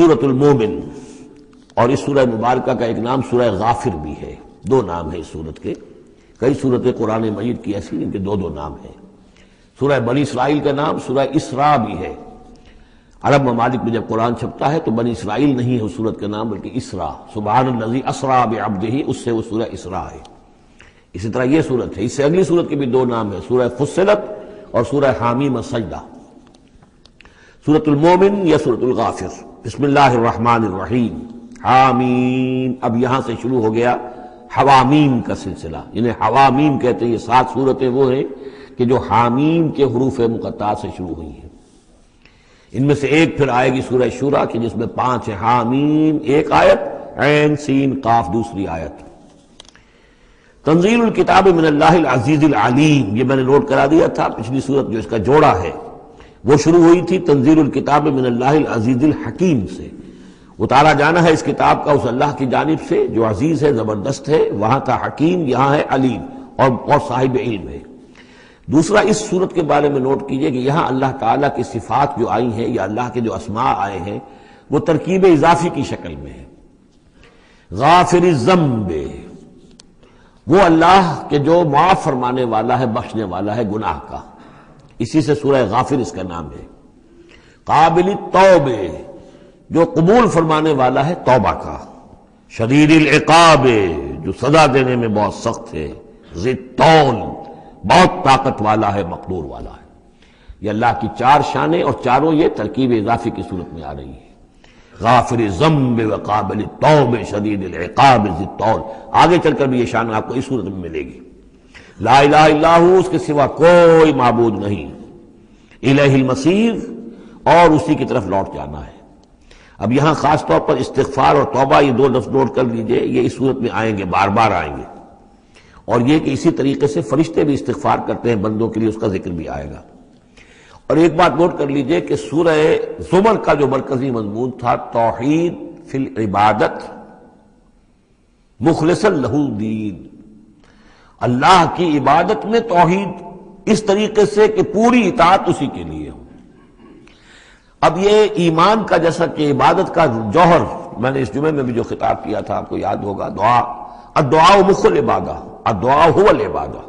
سورۃ المومن، اور اس سورہ مبارکہ کا ایک نام سورہ غافر بھی ہے، دو نام ہیں اس سورت کے۔ کئی سورتیں قرآن مجید کی ایسی ان کے دو دو نام ہیں۔ سورہ بنی اسرائیل کا نام سورہ اسراء بھی ہے۔ عرب ممالک میں جب قرآن چھپتا ہے تو بنی اسرائیل نہیں ہے اس سورت کا نام، بلکہ اسراء، سبحان الذی اسریٰ بعبدہ، اس سے وہ سورہ اسراء ہے۔ اسی طرح یہ سورت ہے، اس سے اگلی سورت کے بھی دو نام ہیں، سورہ فصلت اور سورہ حامیم السجدہ۔ سورۃ المومن یا سورۃ الغافر۔ بسم اللہ الرحمن الرحیم، حامیم۔ اب یہاں سے شروع ہو گیا حوامیم کا سلسلہ، انہیں حوامیم کہتے ہیں۔ یہ 7 سورتیں وہ ہیں کہ جو حامیم کے حروف مقطعات سے شروع ہوئی ہیں۔ ان میں سے ایک پھر آئے گی سورہ شورى کی، جس میں 5 ہیں، حامیم ایک آیت، عین سین قاف دوسری آیت۔ تنزیل الکتاب من اللہ العزیز العلیم، یہ میں نے نوٹ کرا دیا تھا۔ پچھلی سورت جو اس کا جوڑا ہے وہ شروع ہوئی تھی تنزیل الکتاب من اللہ العزیز الحکیم سے، اتارا جانا ہے اس کتاب کا اس اللہ کی جانب سے جو عزیز ہے، زبردست ہے، وہاں کا حکیم، یہاں ہے علیم اور صاحب علم ہے۔ دوسرا اس صورت کے بارے میں نوٹ کیجئے کہ یہاں اللہ تعالیٰ کی صفات جو آئی ہیں یا اللہ کے جو اسماء آئے ہیں وہ ترکیب اضافی کی شکل میں ہے۔ غافر الذنب، وہ اللہ کہ جو معاف فرمانے والا ہے، بخشنے والا ہے گناہ کا، اسی سے سورہ غافر اس کا نام ہے۔ قابل التوب، جو قبول فرمانے والا ہے توبہ کا۔ شدید العقاب، جو سزا دینے میں بہت سخت ہے۔ ذی الطول، بہت طاقت والا ہے، مقدور والا ہے۔ یہ اللہ کی 4 شانیں اور چاروں یہ ترکیب اضافی کی صورت میں آ رہی ہے۔ غافر الذنب وقابل التوب شدید العقاب ذی الطول، آگے چل کر بھی یہ شان آپ کو اس صورت میں ملے گی۔ لا الہ الا ہو، اس کے سوا کوئی معبود نہیں۔ الیہ المصیر، اور اسی کی طرف لوٹ جانا ہے۔ اب یہاں خاص طور پر استغفار اور توبہ، یہ 2 لفظ نوٹ کر لیجئے، یہ اس صورت میں آئیں گے، بار بار آئیں گے۔ اور یہ کہ اسی طریقے سے فرشتے بھی استغفار کرتے ہیں بندوں کے لیے، اس کا ذکر بھی آئے گا۔ اور ایک بات نوٹ کر لیجئے کہ سورہ زمر کا جو مرکزی مضمون تھا توحید فی العبادت مخلصا لہ الدین، اللہ کی عبادت میں توحید اس طریقے سے کہ پوری اطاعت اسی کے لیے ہو۔ اب یہ ایمان کا، جیسا کہ عبادت کا جوہر، میں نے اس جمعے میں بھی جو خطاب کیا تھا آپ کو یاد ہوگا، دعا، الدعاء مخ العبادہ، الدعاء هو العبادہ،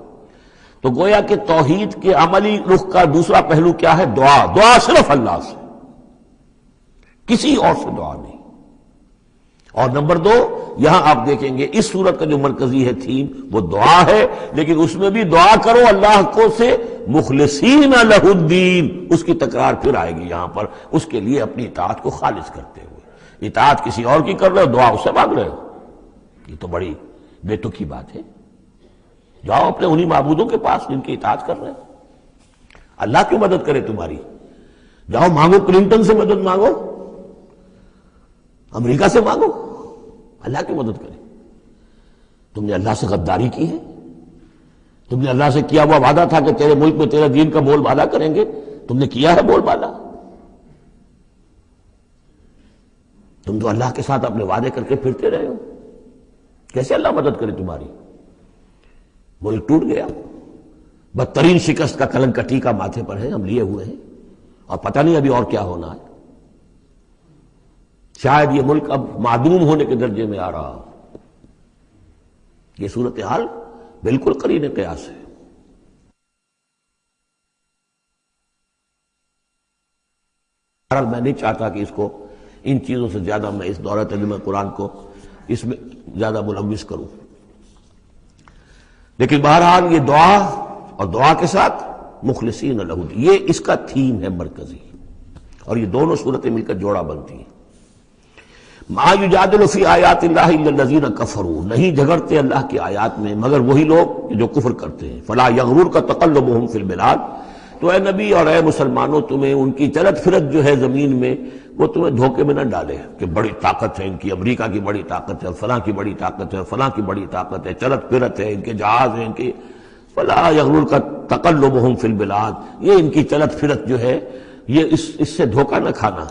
تو گویا کہ توحید کے عملی رخ کا دوسرا پہلو کیا ہے؟ دعا۔ دعا صرف اللہ سے، کسی اور سے دعا نہیں۔ اور نمبر 2، یہاں آپ دیکھیں گے اس صورت کا جو مرکزی ہے تھیم وہ دعا ہے، لیکن اس میں بھی دعا کرو اللہ کو سے مخلصین لہ الدین، اس کی تکرار پھر آئے گی یہاں پر، اس کے لیے اپنی اطاعت کو خالص کرتے ہوئے۔ اطاعت کسی اور کی کر رہے ہو، دعا اس سے مانگ رہے ہو، یہ تو بڑی بے تکی بات ہے۔ جاؤ اپنے انہی معبودوں کے پاس جن کی اطاعت کر رہے ہیں۔ اللہ کیوں مدد کرے تمہاری؟ جاؤ مانگو، کلنٹن سے مدد مانگو، امریکہ سے مانگو، اللہ کی مدد کرے۔ تم نے اللہ سے غداری کی ہے، تم نے اللہ سے کیا ہوا وعدہ تھا کہ تیرے ملک میں تیرے دین کا بول بالا کریں گے، تم نے کیا ہے بول بالا؟ تم تو اللہ کے ساتھ اپنے وعدے کر کے پھرتے رہے ہو، کیسے اللہ مدد کرے تمہاری؟ ملک ٹوٹ گیا، بدترین شکست کا کلنک کا ٹیکہ ماتھے پر ہے، ہم لیے ہوئے ہیں، اور پتہ نہیں ابھی اور کیا ہونا ہے۔ شاید یہ ملک اب معدوم ہونے کے درجے میں آ رہا۔ یہ صورتحال بالکل قرین قیاس ہے۔ بہرحال میں نہیں چاہتا کہ اس کو ان چیزوں سے زیادہ میں اس دورہ ترجمہ قرآن کو اس میں زیادہ ملوث کروں، لیکن بہرحال یہ دعا اور دعا کے ساتھ مخلصین لہ الدین، یہ اس کا تھیم ہے مرکزی، اور یہ دونوں صورتیں مل کر جوڑا بنتی ہیں۔ ما یجادل فی آیات اللہ الا الذین کفروا، نہیں جھگڑتے اللہ کی آیات میں مگر وہی لوگ جو کفر کرتے ہیں۔ فلا یغررک تقلبهم فی البلاد، تو اے نبی اور اے مسلمانوں تمہیں ان کی چلت پھرت جو ہے زمین میں وہ تمہیں دھوکے میں نہ ڈالے کہ بڑی طاقت ہے ان کی، امریکہ کی بڑی طاقت ہے، فلاں کی بڑی طاقت ہے، فلاں کی بڑی طاقت ہے، چلت پھرت ہے، ان کے جہاز ہیں، ان کی فلا یغررک تقلبهم فی البلاد، یہ ان کی چلت پھرت جو ہے یہ اس سے دھوکہ نہ کھانا۔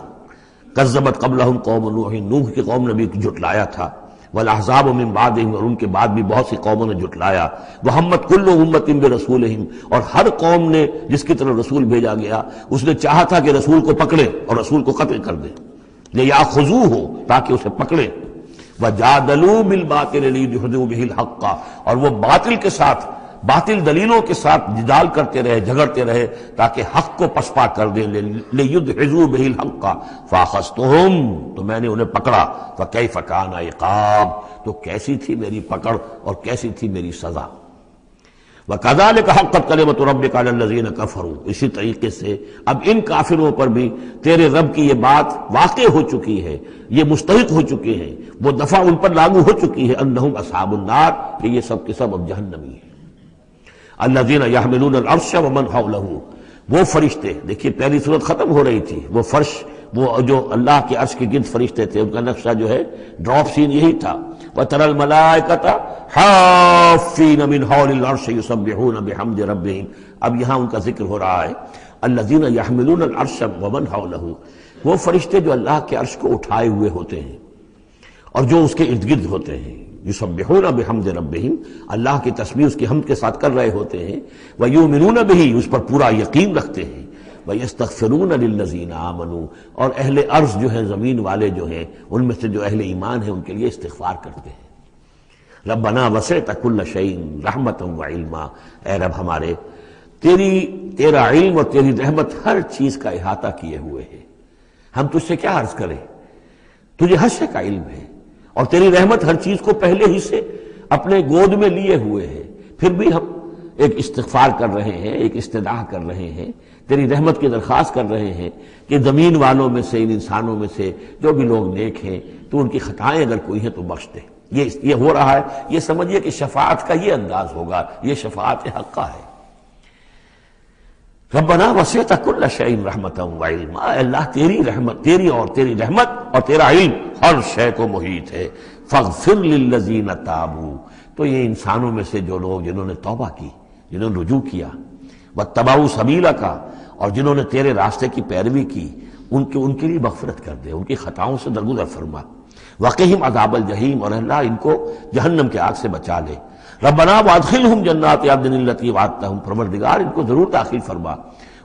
کذبت قبلہم قوم نوح، نوح کی قوم نے بھی جھٹلایا تھا، والاحزاب من بعدہم، اور ان کے بعد بھی بہت سی قوموں نے جھٹلایا، وہمت کل امت برسولہم، اور ہر قوم نے جس کی طرف رسول بھیجا گیا اس نے چاہا تھا کہ رسول کو پکڑے اور رسول کو قتل کر دے، لیاخذوہ ہو تاکہ اسے پکڑے، وجادلوا بالباطل لیدحضوا بہ الحق، اور وہ باطل کے ساتھ، باطل دلیلوں کے ساتھ جدال کرتے رہے، جھگڑتے رہے تاکہ حق کو پسپا کر دیں، لیدحضوا بہ الحق فاخذتہم، تو میں نے انہیں پکڑا، فکیف کان عقاب، تو کیسی تھی میری پکڑ اور کیسی تھی میری سزا۔ وَكَذَلِكَ حَقَّتْ كَلِمَةُ رَبِّكَ عَلَى الَّذِينَ كَفَرُوا، اسی طریقے سے اب ان کافروں پر بھی تیرے رب کی یہ بات واقع ہو چکی ہے، یہ مستحق ہو چکے ہیں، وہ دفعہ ان پر لاگو ہو چکی ہے، انہم اصحاب النار، کہ یہ سب کے سب اب جہنمی ہیں۔ الذین یحملون العرش ومن حولہ، وہ فرشتے، دیکھیے پہلی صورت ختم ہو رہی تھی، وہ فرش، وہ جو اللہ کے عرش کے گرد فرشتے تھے، ان کا نقشہ جو ہے ڈراپ سین یہی تھا، وَتَرَى الْمَلَائِكَةَ حَافِّينَ مِنْ حَوْلِ الْعَرْشِ يُسَبِّحُونَ بِحَمْدِ رَبِّهِمْ، اب یہاں ان کا ذکر ہو رہا ہے، الذین یحملون العرش ومن حولہ، وہ فرشتے جو اللہ کے عرش کو اٹھائے ہوئے ہوتے ہیں اور جو اس کے ارد گرد ہوتے ہیں، یسبحون بحمد ربہم، اللہ کی تسبیح اس کی حمد کے ساتھ کر رہے ہوتے ہیں، ویؤمنون بہ، اس پر پورا یقین رکھتے ہیں، ویستغفرون للذین آمنوا، اور اہل ارض جو ہیں، زمین والے جو ہیں، ان میں سے جو اہل ایمان ہیں ان کے لیے استغفار کرتے ہیں۔ ربنا وسعت کل شیء رحمتا وعلما، اے رب ہمارے، تیرا علم اور تیری رحمت ہر چیز کا احاطہ کیے ہوئے ہے، ہم تجھ سے کیا عرض کریں، تجھے ہر شے کا علم ہے، اور تیری رحمت ہر چیز کو پہلے ہی سے اپنے گود میں لیے ہوئے ہے، پھر بھی ہم ایک استغفار کر رہے ہیں، ایک استدعا کر رہے ہیں، تیری رحمت کی درخواست کر رہے ہیں کہ زمین والوں میں سے، ان انسانوں میں سے جو بھی لوگ نیک ہیں، تو ان کی خطائیں اگر کوئی ہیں تو بخش دے۔ یہ ہو رہا ہے، یہ سمجھیے کہ شفاعت کا یہ انداز ہوگا، یہ شفاعت حقہ ہے۔ ربنا وسعت کل شیء رحمتا وعلما، اے اللہ تیری رحمت، تیری رحمت اور تیرا علم ہر شے کو محیط ہے۔ فاغفر للذین تابوا، تو یہ انسانوں میں سے جو لوگ جنہوں نے توبہ کی، جنہوں نے رجوع کیا، واتبعوا سبیلک، اور جنہوں نے تیرے راستے کی پیروی کی، ان کے لیے مغفرت کر دے، ان کی خطاؤں سے درگزر فرما۔ وقہم عذاب الجحیم، اور اللہ ان کو جہنم کے آگ سے بچا لے۔ ربنا وادخلہم جنات عدن التی وعدتہم، پروردگار ان کو ضرور داخل فرما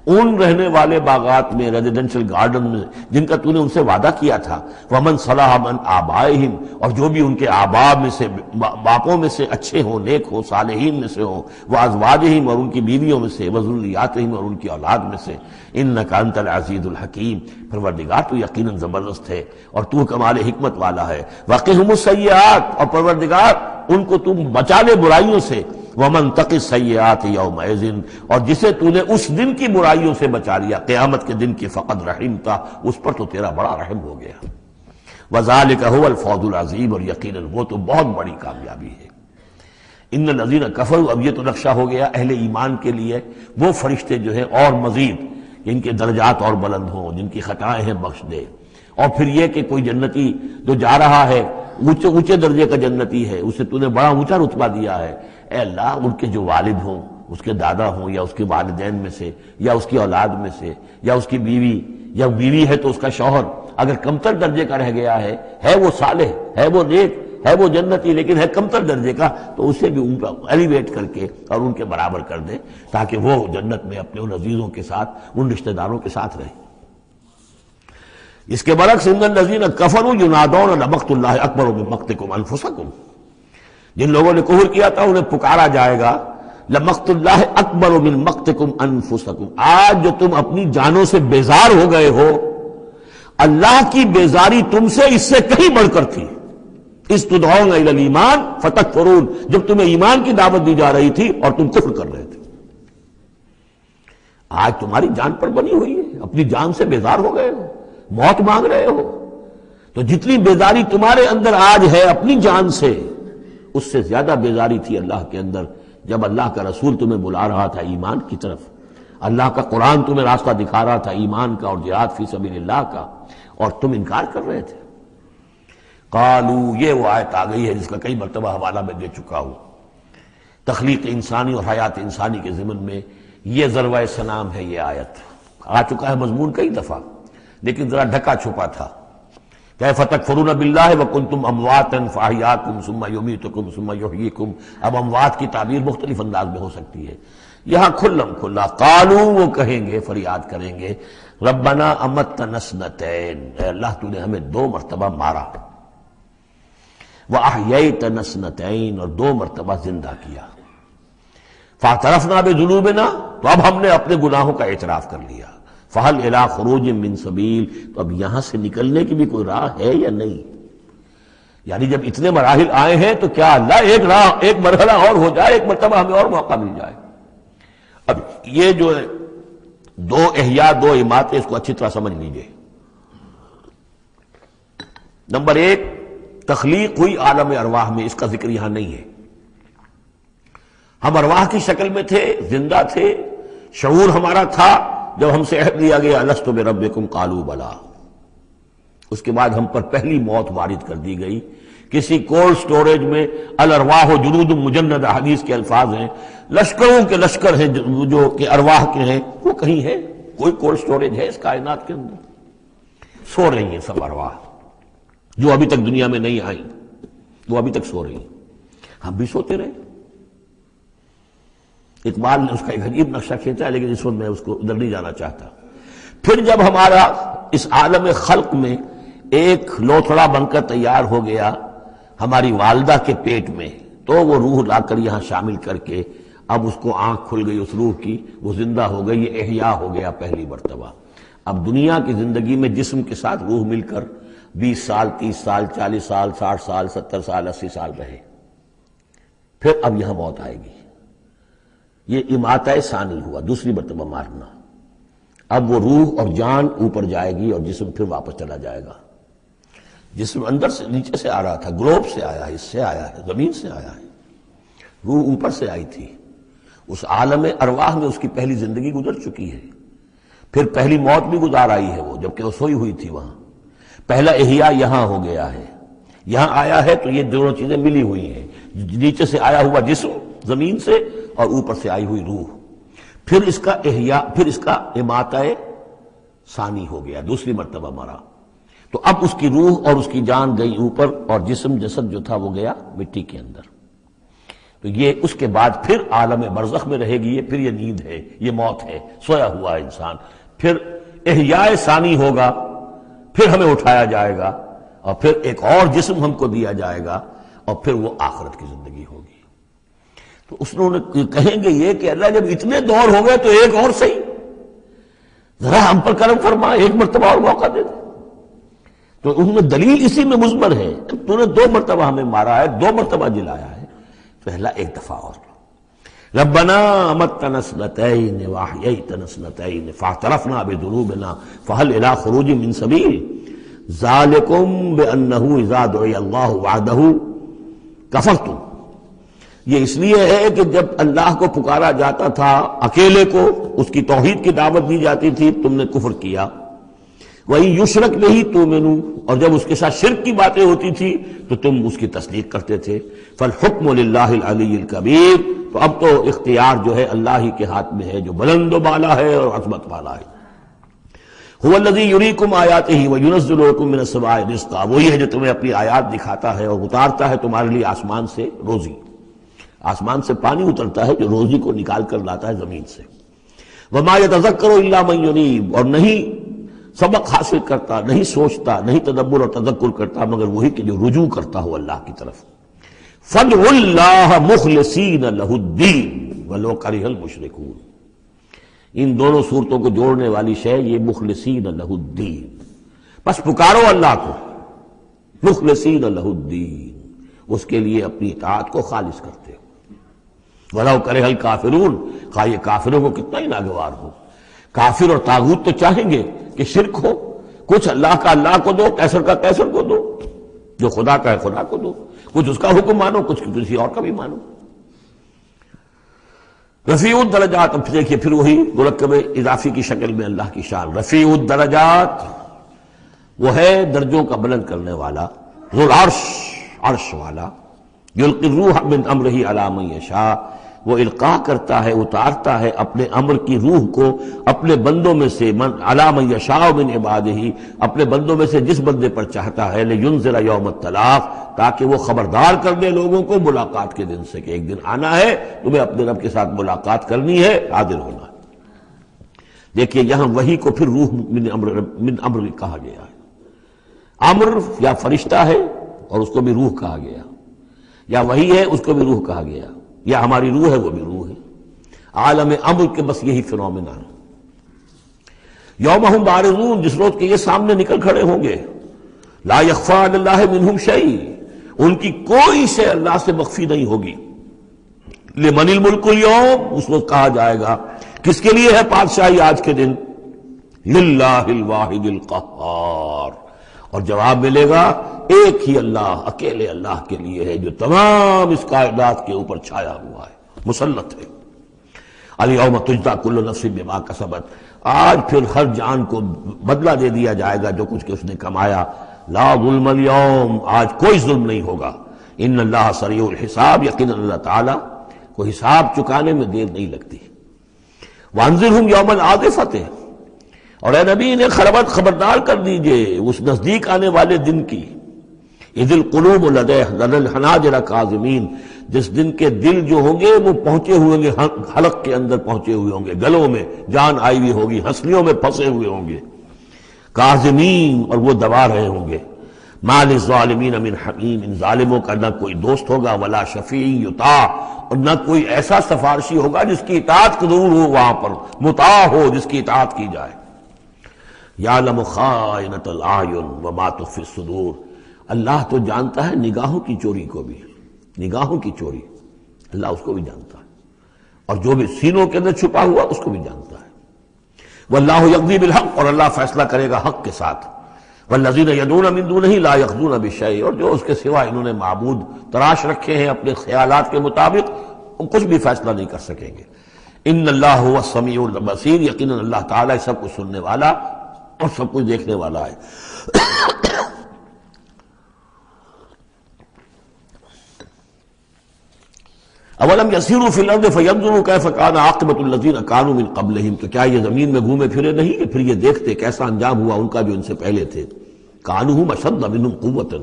ان رہنے والے باغات میں، ریزیڈنشل گارڈن میں جن کا تو نے ان سے وعدہ کیا تھا۔ ومن صلح من آبائہم، اور جو بھی ان کے آباء میں سے، باپوں میں سے اچھے ہوں، نیک ہوں، صالحین میں سے ہوں، وازواجہم، اور ان کی بیویوں میں سے، وذریاتہم، اور ان کی اولاد میں سے۔ انک انت العزیز الحکیم، پروردگار تو یقیناً زبردست ہے اور تو کمال حکمت والا ہے۔ وقہم السیئات، اور پروردگار ان کو تم بچا لے برائیوں سے۔ ومن تق السیئات یومئذ، اور جسے تو نے اس دن کی برائیوں سے بچا لیا، قیامت کے دن کی، فقد رحمتا، اس پر تو تیرا بڑا رحم ہو گیا۔ وذالک هو الفوز العظیم، اور یقیناً وہ تو بہت بڑی کامیابی ہے۔ ان الذین کفروا، اب یہ تو نقشہ ہو گیا اہل ایمان کے لیے، وہ فرشتے جو ہیں اور مزید جن کے درجات اور بلند ہوں، جن کی خطائیں ہیں بخش دے۔ اور پھر یہ کہ کوئی جنتی جو جا رہا ہے اونچے درجے کا جنتی ہے، اسے تو نے بڑا اونچا رتبہ دیا ہے، اے اللہ ان کے جو والد ہوں، اس کے دادا ہوں، یا اس کے والدین میں سے، یا اس کی اولاد میں سے، یا اس کی بیوی، یا بیوی ہے تو اس کا شوہر اگر کمتر درجے کا رہ گیا ہے وہ صالح، ہے وہ نیک، ہے وہ جنتی، لیکن ہے کمتر درجے کا، تو اسے بھی ان کا ایلیویٹ کر کے اور ان کے برابر کر دے، تاکہ وہ جنت میں اپنے ان عزیزوں کے ساتھ، ان رشتہ داروں کے ساتھ رہے۔ اس کے برعکس ان الذین کفروا ینادون لمقت اللہ اکبر من مقتکم انفسکم، جن لوگوں نے کفر کیا تھا انہیں پکارا جائے گا، لمقت اللہ اکبر من مقتکم انفسکم، آج جو تم اپنی جانوں سے بیزار ہو گئے ہو، اللہ کی بیزاری تم سے اس سے کہیں بڑھ کر تھی۔ اس تدعون الی الایمان فتکفرون، جب تمہیں ایمان کی دعوت دی جا رہی تھی اور تم کفر کر رہے تھے، آج تمہاری جان پر بنی ہوئی ہے، اپنی جان سے بیزار ہو گئے ہو، موت مانگ رہے ہو، تو جتنی بیزاری تمہارے اندر آج ہے اپنی جان سے، اس سے زیادہ بیزاری تھی اللہ کے اندر جب اللہ کا رسول تمہیں بلا رہا تھا ایمان کی طرف، اللہ کا قرآن تمہیں راستہ دکھا رہا تھا ایمان کا اور جہاد فی سبیل اللہ کا، اور تم انکار کر رہے تھے۔ قالو، یہ وہ آیت آ گئی ہے جس کا کئی مرتبہ حوالہ میں دے چکا ہوں، تخلیق انسانی اور حیات انسانی کے ضمن میں یہ ذروہ سنام ہے۔ یہ آیت آ چکا ہے مضمون کئی دفعہ، لیکن ذرا ڈھکا چھپا تھا۔ کیف تکفرون باللہ وکنتم امواتا فاحیاکم ثم یمیتکم ثم یحییکم. اب اموات کی تعبیر مختلف انداز میں ہو سکتی ہے. یہاں کھلم کھلا قالو وہ کہیں گے، فریاد کریں گے، ربنا امتنا اثنتین، اے اللہ تو نے ہمیں 2 مرتبہ مارا، واحییتنا اثنتین، اور 2 مرتبہ زندہ کیا، فاعترفنا بذنوبنا، تو اب ہم نے اپنے گناہوں کا اعتراف کر لیا، فہل الی خروج من سبیل، تو اب یہاں سے نکلنے کی بھی کوئی راہ ہے یا نہیں؟ یعنی جب اتنے مراحل آئے ہیں تو کیا اللہ ایک راہ، ایک مرحلہ اور ہو جائے، ایک مرتبہ ہمیں اور موقع مل جائے؟ اب یہ جو 2 احیاء 2 اماتیں، اس کو اچھی طرح سمجھ لیجئے. نمبر 1، تخلیق ہوئی عالم ارواح میں، اس کا ذکر یہاں نہیں ہے. ہم ارواح کی شکل میں تھے، زندہ تھے، شعور ہمارا تھا. جب ہم سے عہد لیا گیا الست بربکم قالوا بلا، اس کے بعد ہم پر پہلی موت وارد کر دی گئی. کسی کولڈ سٹوریج میں الارواح جنود مجندہ، حدیث کے الفاظ ہیں، لشکروں کے لشکر ہیں جو کہ ارواح کے ہیں، وہ کہیں ہے؟ کوئی کولڈ سٹوریج ہے اس کائنات کے اندر؟ سو رہی ہیں سب ارواح جو ابھی تک دنیا میں نہیں آئیں، وہ ابھی تک سو رہی ہیں. ہم بھی سوتے رہے. اقبال نے اس کا ایک عجیب نقشہ کھینچا ہے، لیکن اس وقت میں اس کو ادھر نہیں جانا چاہتا. پھر جب ہمارا اس عالم خلق میں ایک لوتھڑا بن کر تیار ہو گیا ہماری والدہ کے پیٹ میں، تو وہ روح لا کر یہاں شامل کر کے اب اس کو آنکھ کھل گئی اس روح کی، وہ زندہ ہو گئی، یہ احیاء ہو گیا پہلی مرتبہ. اب دنیا کی زندگی میں جسم کے ساتھ روح مل کر 20 سال 30 سال 40 سال 60 سال 70 سال 80 سال رہے. پھر اب یہاں موت آئے گی. یہ اماتہ ثانی ہوا، دوسری مرتبہ مارنا. اب وہ روح اور جان اوپر جائے گی اور جسم پھر واپس چلا جائے گا. جسم اندر سے نیچے سے آ رہا تھا، گلوب سے آیا ہے، اس سے آیا ہے، زمین سے آیا ہے. روح اوپر سے آئی تھی. اس عالم ارواح میں اس کی پہلی زندگی گزر چکی ہے. پھر پہلی موت بھی گزار آئی ہے وہ، جبکہ وہ سوئی ہوئی تھی وہاں. پہلا احیاء یہاں ہو گیا ہے. یہاں آیا ہے تو یہ دونوں چیزیں ملی ہوئی ہیں، نیچے سے آیا ہوا جسم زمین سے اور اوپر سے آئی ہوئی روح. پھر اس کا احیاء، پھر اس کا اماتہ ثانی ہو گیا، دوسری مرتبہ مرا. تو اب اس کی روح اور اس کی جان گئی اوپر اور جسم جسد جو تھا وہ گیا مٹی کے اندر. تو یہ اس کے بعد پھر عالم برزخ میں رہے گی. یہ پھر یہ نیند ہے، یہ موت ہے، سویا ہوا ہے انسان. پھر احیاء ثانی ہوگا، پھر ہمیں اٹھایا جائے گا اور پھر ایک اور جسم ہم کو دیا جائے گا اور پھر وہ آخرت کی زندگی ہوگی. تو اس نے کہیں گے یہ کہ اللہ جب اتنے دور ہو گئے تو ایک اور صحیح، ذرا ہم پر کرم فرما، ایک مرتبہ اور موقع دے دے. تو ان میں دلیل اسی میں مضمر ہے، تو نے 2 مرتبہ ہمیں مارا ہے، 2 مرتبہ جلایا ہے، تو اللہ ایک دفعہ اور. ربنا امتنا اثنتین واحییتنا اثنتین فاعترفنا بذنوبنا فهل الی خروج من سبیل ذالکم بانہ اذا دعی اللہ وحدہ کفرتم. یہ اس لیے ہے کہ جب اللہ کو پکارا جاتا تھا اکیلے کو، اس کی توحید کی دعوت دی جاتی تھی، تم نے کفر کیا. وہی یشرک بہ تؤمنون، اور جب اس کے ساتھ شرک کی باتیں ہوتی تھی تو تم اس کی تصدیق کرتے تھے. فالحکم للہ العلی الکبیر، تو اب تو اختیار جو ہے اللہ ہی کے ہاتھ میں ہے، جو بلند و بالا ہے اور عظمت والا ہے. هو الذی یریکم آیاتہ وینزل لکم من السماء رزقا، وہی ہے جو تمہیں اپنی آیات دکھاتا ہے اور اتارتا ہے تمہارے لیے آسمان سے روزی. آسمان سے پانی اترتا ہے جو روزی کو نکال کر لاتا ہے زمین سے. وما یتذکر الا من ینیب، اور نہیں سبق حاصل کرتا، نہیں سوچتا، نہیں تدبر اور تذکر کرتا مگر وہی کہ جو رجوع کرتا ہو اللہ کی طرف. فادعوا اللہ مخلصین لہ الدین ولو کرہ المشرکون. ان دونوں صورتوں کو جوڑنے والی شے یہ مخلصین لہ الدین. بس پکارو اللہ کو مخلصین لہ الدین، اس کے لیے اپنی اطاعت کو خالص کرتے ہو. وَلَوْ كَرِهَ الْكَافِرُونَ، خواہ یہ کافروں کو کتنا ہی ناگوار ہو. کافر اور طاغوت تو چاہیں گے کہ شرک ہو، کچھ اللہ کا اللہ کو دو، کیسر کا کیسر کو دو، جو خدا کا ہے خدا کو دو، کچھ اس کا حکم مانو، کچھ کسی اور کا بھی مانو. رفیع الدرجات، اب دیکھیے پھر وہی مرکب اضافی کی شکل میں اللہ کی شان. رفیع الدرجات وہ ہے درجوں کا بلند کرنے والا، ذو العرش، عرش والا. یلقی الروح من امرہ علی من یشاء، وہ القاء کرتا ہے، اتارتا ہے اپنے امر کی روح کو اپنے بندوں میں سے، من علی من یشاء من عبادہ، اپنے بندوں میں سے جس بندے پر چاہتا ہے، لینذر یوم التلاق، تاکہ وہ خبردار کر دے لوگوں کو ملاقات کے دن سے کہ ایک دن آنا ہے، تمہیں اپنے رب کے ساتھ ملاقات کرنی ہے، حاضر ہونا ہے۔ دیکھیے یہاں وحی کو پھر روح من امر کہا گیا ہے۔ امر یا فرشتہ ہے اور اس کو بھی روح کہا گیا، یا وحی ہے اس کو بھی روح کہا گیا، یا ہماری روح ہے وہ بھی روح ہے۔ عالم امر کے بس یہی فنومینا ہے۔ یوم ہم بارزون، جس روز کے یہ سامنے نکل کھڑے ہوں گے، لا یخفی علی اللہ منہم شیء، ان کی کوئی شے اللہ سے مخفی نہیں ہوگی۔ لمن الملک اليوم، اس وقت کہا جائے گا کس کے لیے ہے بادشاہی آج کے دن؟ للہ الواحد القہار، اور جواب ملے گا ایک ہی اللہ، اکیلے اللہ کے لیے ہے جو تمام اس کائنات کے اوپر چھایا ہوا ہے، مسلط ہے۔ الیوم تجزی کل نفس بما کسبت، آج پھر ہر جان کو بدلہ دے دیا جائے گا جو کچھ کہ اس نے کمایا۔ لا ظلم اليوم، آج کوئی ظلم نہیں ہوگا۔ ان اللہ سریع الحساب، یقینا اللہ تعالیٰ کو حساب چکانے میں دیر نہیں لگتی۔ وانذرہم یوم العاصفۃ، اور اے نبی انہیں خبردار کر دیجئے اس نزدیک آنے والے دن کی۔ اذ القلوب لدى الحناجر کاظمین، جس دن کے دل جو ہوں گے وہ پہنچے ہوئے ہوں گے، حلق کے اندر پہنچے ہوئے ہوں گے، گلوں میں جان آئی ہوئی ہوگی، ہنسلیوں میں پھنسے ہوئے ہوں گے، کاظمین، اور وہ دبا رہے ہوں گے۔ ما للظالمین من حمیم، ان ظالموں کا نہ کوئی دوست ہوگا، ولا شفیع یطاع، اور نہ کوئی ایسا سفارشی ہوگا جس کی اطاعت ضرور ہو، وہاں پر مطاع ہو، جس کی اطاعت کی جائے۔ یعلم خائنۃ الاعین وما تخفی الصدور، اللہ تو جانتا ہے نگاہوں کی چوری کو بھی، نگاہوں کی چوری اللہ اس کو بھی جانتا ہے، اور جو بھی سینوں کے اندر چھپا ہوا اس کو بھی جانتا ہے۔ واللہ یقضی بالحق، اور اللہ فیصلہ کرے گا حق کے ساتھ۔ والذین یدعون من دونہ لا یقضون بشیء، اور جو اس کے سوا انہوں نے معبود تراش رکھے ہیں اپنے خیالات کے مطابق، وہ کچھ بھی فیصلہ نہیں کر سکیں گے۔ ان اللہ هو السمیع البصیر، یقیناً اللہ تعالیٰ سب کچھ سننے والا اور سب کچھ دیکھنے والا ہے۔ اولم یسیروا فی الارض فینظروا کیف کان عاقبۃ الذین کانوا من قبلہم، تو کیا یہ زمین میں گھومے پھرے نہیں کہ پھر یہ دیکھتے کیسا انجام ہوا ان کا جو ان سے پہلے تھے۔ کانوا هم اشد منہم قوۃ،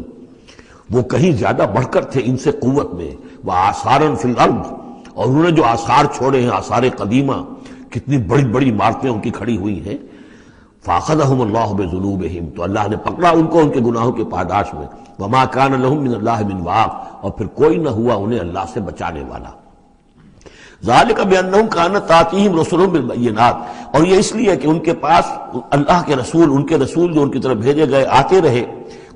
وہ کہیں زیادہ بڑھ کر تھے ان سے قوت میں، وآثارا فی الارض، اور انہوں نے جو آثار چھوڑے ہیں، آثار قدیمہ، کتنی بڑی بڑی عمارتیں ان کی کھڑی ہوئی ہیں۔ فاخذہم اللہ بذنوبہم، تو اللہ نے پکڑا ان کو ان کے گناہوں کے پاداش میں۔ وما کان لہم من اللہ من واق، اور پھر کوئی نہ ہوا انہیں اللہ سے بچانے والا۔ ذالک بانہم کانت تاتیہم رسلہم بالبینات، اور یہ اس لیے کہ ان کے پاس اللہ کے رسول، ان کے رسول جو ان کی طرف بھیجے گئے آتے رہے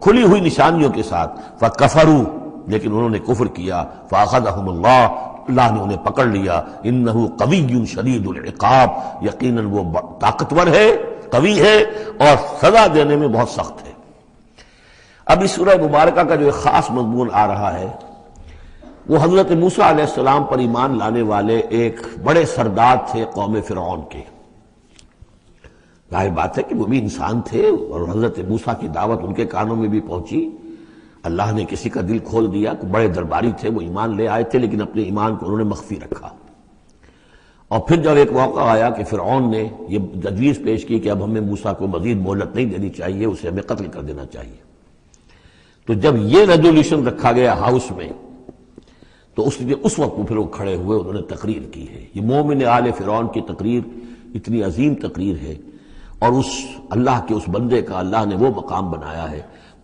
کھلی ہوئی نشانیوں کے ساتھ۔ فکفروا، لیکن انہوں نے کفر کیا۔ فاخذہم اللہ، اللہ نے انہیں پکڑ لیا۔ انہ قوی شدید العقاب، یقیناً وہ طاقتور ہے، قوی ہے، اور سزا دینے میں بہت سخت ہے۔ اب اس سورہ مبارکہ کا جو ایک خاص مضمون آ رہا ہے وہ حضرت موسیٰ علیہ السلام پر ایمان لانے والے ایک بڑے سردار تھے قوم فرعون کے۔ ظاہر بات ہے کہ وہ بھی انسان تھے، اور حضرت موسیٰ کی دعوت ان کے کانوں میں بھی پہنچی۔ اللہ نے کسی کا دل کھول دیا، بڑے درباری تھے، وہ ایمان لے آئے تھے، لیکن اپنے ایمان کو انہوں نے مخفی رکھا۔ اور پھر جب ایک موقع آیا کہ فرعون نے یہ تجویز پیش کی کہ اب ہمیں موسیٰ کو مزید مہلت نہیں دینی چاہیے، اسے ہمیں قتل کر دینا چاہیے، تو جب یہ ریزولوشن رکھا گیا ہاؤس میں، تو اس وقت پھر وہ کھڑے ہوئے، انہوں نے تقریر کی ہے۔ یہ مومن آل فرعون کی تقریر اتنی عظیم تقریر ہے، اور اس اللہ کے اس بندے کا اللہ نے وہ مقام بنایا ہے۔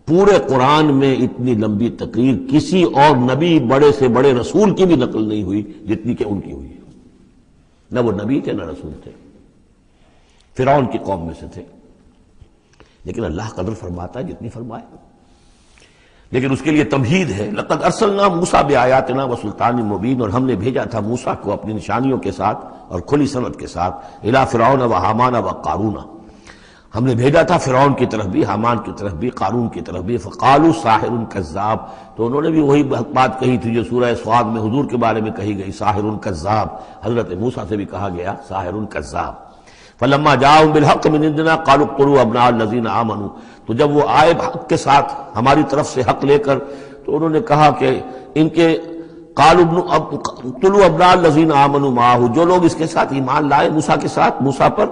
پورے قرآن میں اتنی لمبی تقریر کسی اور نبی، بڑے سے بڑے رسول کی بھی نقل نہیں ہوئی جتنی کہ ان کی ہوئی ہے۔ نہ وہ نبی تھے نہ رسول تھے، فرعون کی قوم میں سے تھے، لیکن اللہ قدر فرماتا ہے جتنی فرمائے۔ لیکن اس کے لیے تمہید ہے۔ لقد ارسلنا موسیٰ بآیاتنا وسلطان مبین، اور ہم نے بھیجا تھا موسیٰ کو اپنی نشانیوں کے ساتھ اور کھلی سند کے ساتھ، الی فرعون وحامان وقارون، ہم نے بھیجا تھا فرعون کی طرف بھی، حامان کی طرف بھی، قارون کی طرف بھی۔ فقالوا ساحر کذاب، تو انہوں نے بھی وہی بات کہی تھی جو سورہ صاد میں حضور کے بارے میں کہی گئی، ساحر کذاب، حضرت موسیٰ سے بھی کہا گیا ساحر کذاب۔ فلما جاءهم بالحق من عندنا قالوا اقتلوا ابناء الذين آمنوا، تو جب وہ آئے حق کے ساتھ ہماری طرف سے حق لے کر، تو انہوں نے کہا کہ ان کے قالوا اقتلوا ابناء الذین آمنوا معہ، جو لوگ اس کے ساتھ ایمان لائے موسیٰ کے ساتھ، موسیٰ پر،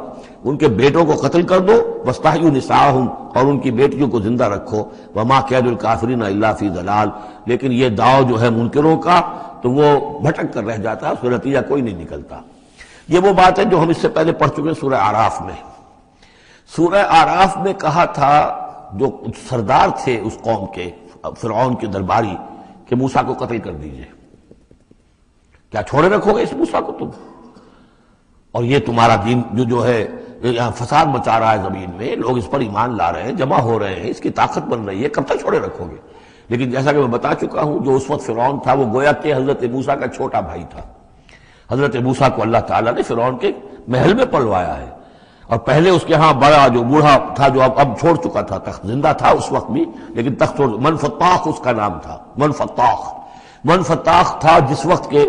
ان کے بیٹوں کو قتل کر دو، واستحیوا نساءہم، اور ان کی بیٹیوں کو زندہ رکھو، وما کید الکافرین الا فی ضلال، لیکن یہ داؤ جو ہے منکروں کا تو وہ بھٹک کر رہ جاتا ہے، اس کا نتیجہ کوئی نہیں نکلتا۔ یہ وہ بات ہے جو ہم اس سے پہلے پڑھ چکے ہیں سورہ اعراف میں۔ سورہ اعراف میں کہا تھا جو سردار تھے اس قوم کے، فرعون کے درباری، کہ موسیٰ کو قتل کر دیجئے، کیا چھوڑے رکھو گے اس موسیٰ کو تم؟ اور یہ تمہارا دین جو ہے یہاں فساد مچا رہا ہے زمین میں، لوگ اس پر ایمان لا رہے ہیں، جمع ہو رہے ہیں، اس کی طاقت بن رہی ہے، کب تک چھوڑے رکھو گے؟ لیکن جیسا کہ میں بتا چکا ہوں، جو اس وقت فرعون تھا وہ گویا کہ حضرت موسیٰ کا چھوٹا بھائی تھا۔ حضرت موسیٰ کو اللہ تعالیٰ نے فرعون کے محل میں پلوایا ہے، اور پہلے اس کے ہاں بڑا جو بوڑھا تھا جو اب چھوڑ چکا تھا، تخت زندہ تھا اس وقت بھی لیکن تخت چھوڑ، منفتاخ اس کا نام تھا، منفتاخ تھا جس وقت کے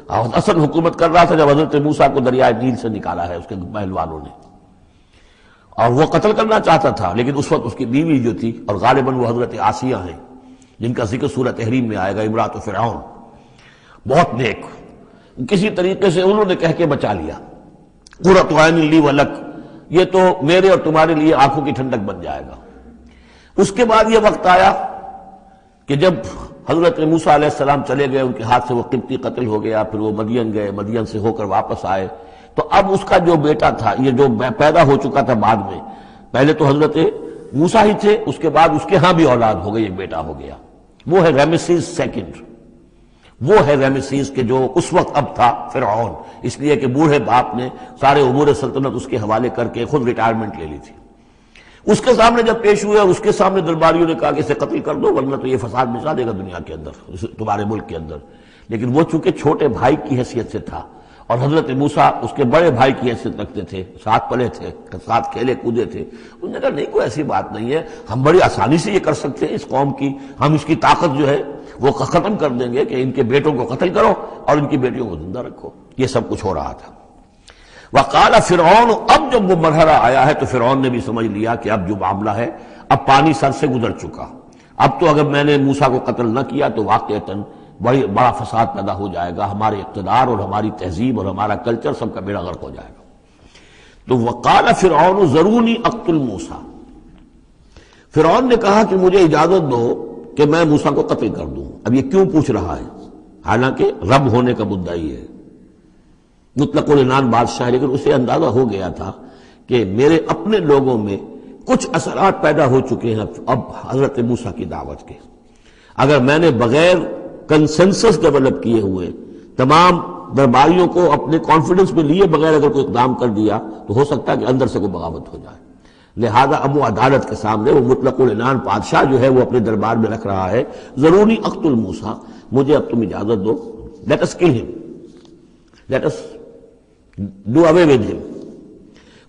اصل حکومت کر رہا تھا جب حضرت موسیٰ کو دریائے نیل سے نکالا ہے اس کے محل والوں نے، اور وہ قتل کرنا چاہتا تھا، لیکن اس وقت اس کی بیوی جو تھی، اور غالباً وہ حضرت آسیہ ہیں جن کا ذکر سورہ تحریم میں آئے گا، امرات فرعون، بہت نیک، کسی طریقے سے انہوں نے کہہ کے بچا لیا، قرۃ عین لی ولک، یہ تو میرے اور تمہارے لیے آنکھوں کی ٹھنڈک بن جائے گا۔ اس کے بعد یہ وقت آیا کہ جب حضرت موسیٰ علیہ السلام چلے گئے، ان کے ہاتھ سے وہ قبطی قتل ہو گیا، پھر وہ مدین گئے، مدین سے ہو کر واپس آئے، تو اب اس کا جو بیٹا تھا، یہ جو پیدا ہو چکا تھا بعد میں، پہلے تو حضرت موسیٰ ہی تھے، اس کے بعد اس کے ہاں بھی اولاد ہو گئی، ایک بیٹا ہو گیا، وہ ہے رامسیس سیکنڈ، وہ ہے رامسیس کہ جو اس وقت اب تھا فرعون، اس لیے کہ بوڑھے باپ نے سارے امور سلطنت اس کے حوالے کر کے خود ریٹائرمنٹ لے لی تھی۔ اس کے سامنے جب پیش ہوئے اور اس کے سامنے درباریوں نے کہا کہ اسے قتل کر دو ورنہ تو یہ فساد مچا دے گا دنیا کے اندر، تمہارے ملک کے اندر، لیکن وہ چونکہ چھوٹے بھائی کی حیثیت سے تھا اور حضرت موسیٰ اس کے بڑے بھائی کی حیثیت رکھتے تھے، ساتھ پلے تھے، ساتھ کھیلے کودے تھے، انہوں نے کہا نہیں کوئی ایسی بات نہیں ہے، ہم بڑی آسانی سے یہ کر سکتے ہیں، اس قوم کی ہم اس کی طاقت جو ہے وہ ختم کر دیں گے کہ ان کے بیٹوں کو قتل کرو اور ان کی بیٹیوں کو زندہ رکھو۔ یہ سب کچھ ہو رہا تھا۔ وقال فرعون، اب جب وہ مرحلہ آیا ہے تو فرعون نے بھی سمجھ لیا کہ اب جو معاملہ ہے اب پانی سر سے گزر چکا، اب تو اگر میں نے موسیٰ کو قتل نہ کیا تو واقعتاً بڑا فساد پیدا ہو جائے گا، ہمارے اقتدار اور ہماری تہذیب اور ہمارا کلچر سب کا بیڑا غرق ہو جائے گا۔ تو وقال فرعون ذرونی اقتل موسیٰ، فرعون نے کہا کہ مجھے اجازت دو کہ میں موسیٰ کو قتل کر دوں۔ اب یہ کیوں پوچھ رہا ہے؟ حالانکہ رب ہونے کا مدعی ہے، مطلق العنان بادشاہ، لیکن اسے اندازہ ہو گیا تھا کہ میرے اپنے لوگوں میں کچھ اثرات پیدا ہو چکے ہیں اب حضرت موسیٰ کی دعوت کے، اگر میں نے بغیر کنسنسس ڈیولپ کیے ہوئے تمام درباریوں کو اپنے کانفیڈنس میں لیے بغیر اگر کوئی اقدام کر دیا تو ہو سکتا ہے کہ اندر سے کوئی بغاوت ہو جائے، لہذا اب وہ عدالت کے سامنے وہ مطلق العنان بادشاہ جو ہے وہ اپنے دربار میں رکھ رہا ہے، ضروری اقتل موسیٰ، مجھے اب تم اجازت دو، late us kill him, let us do away with him,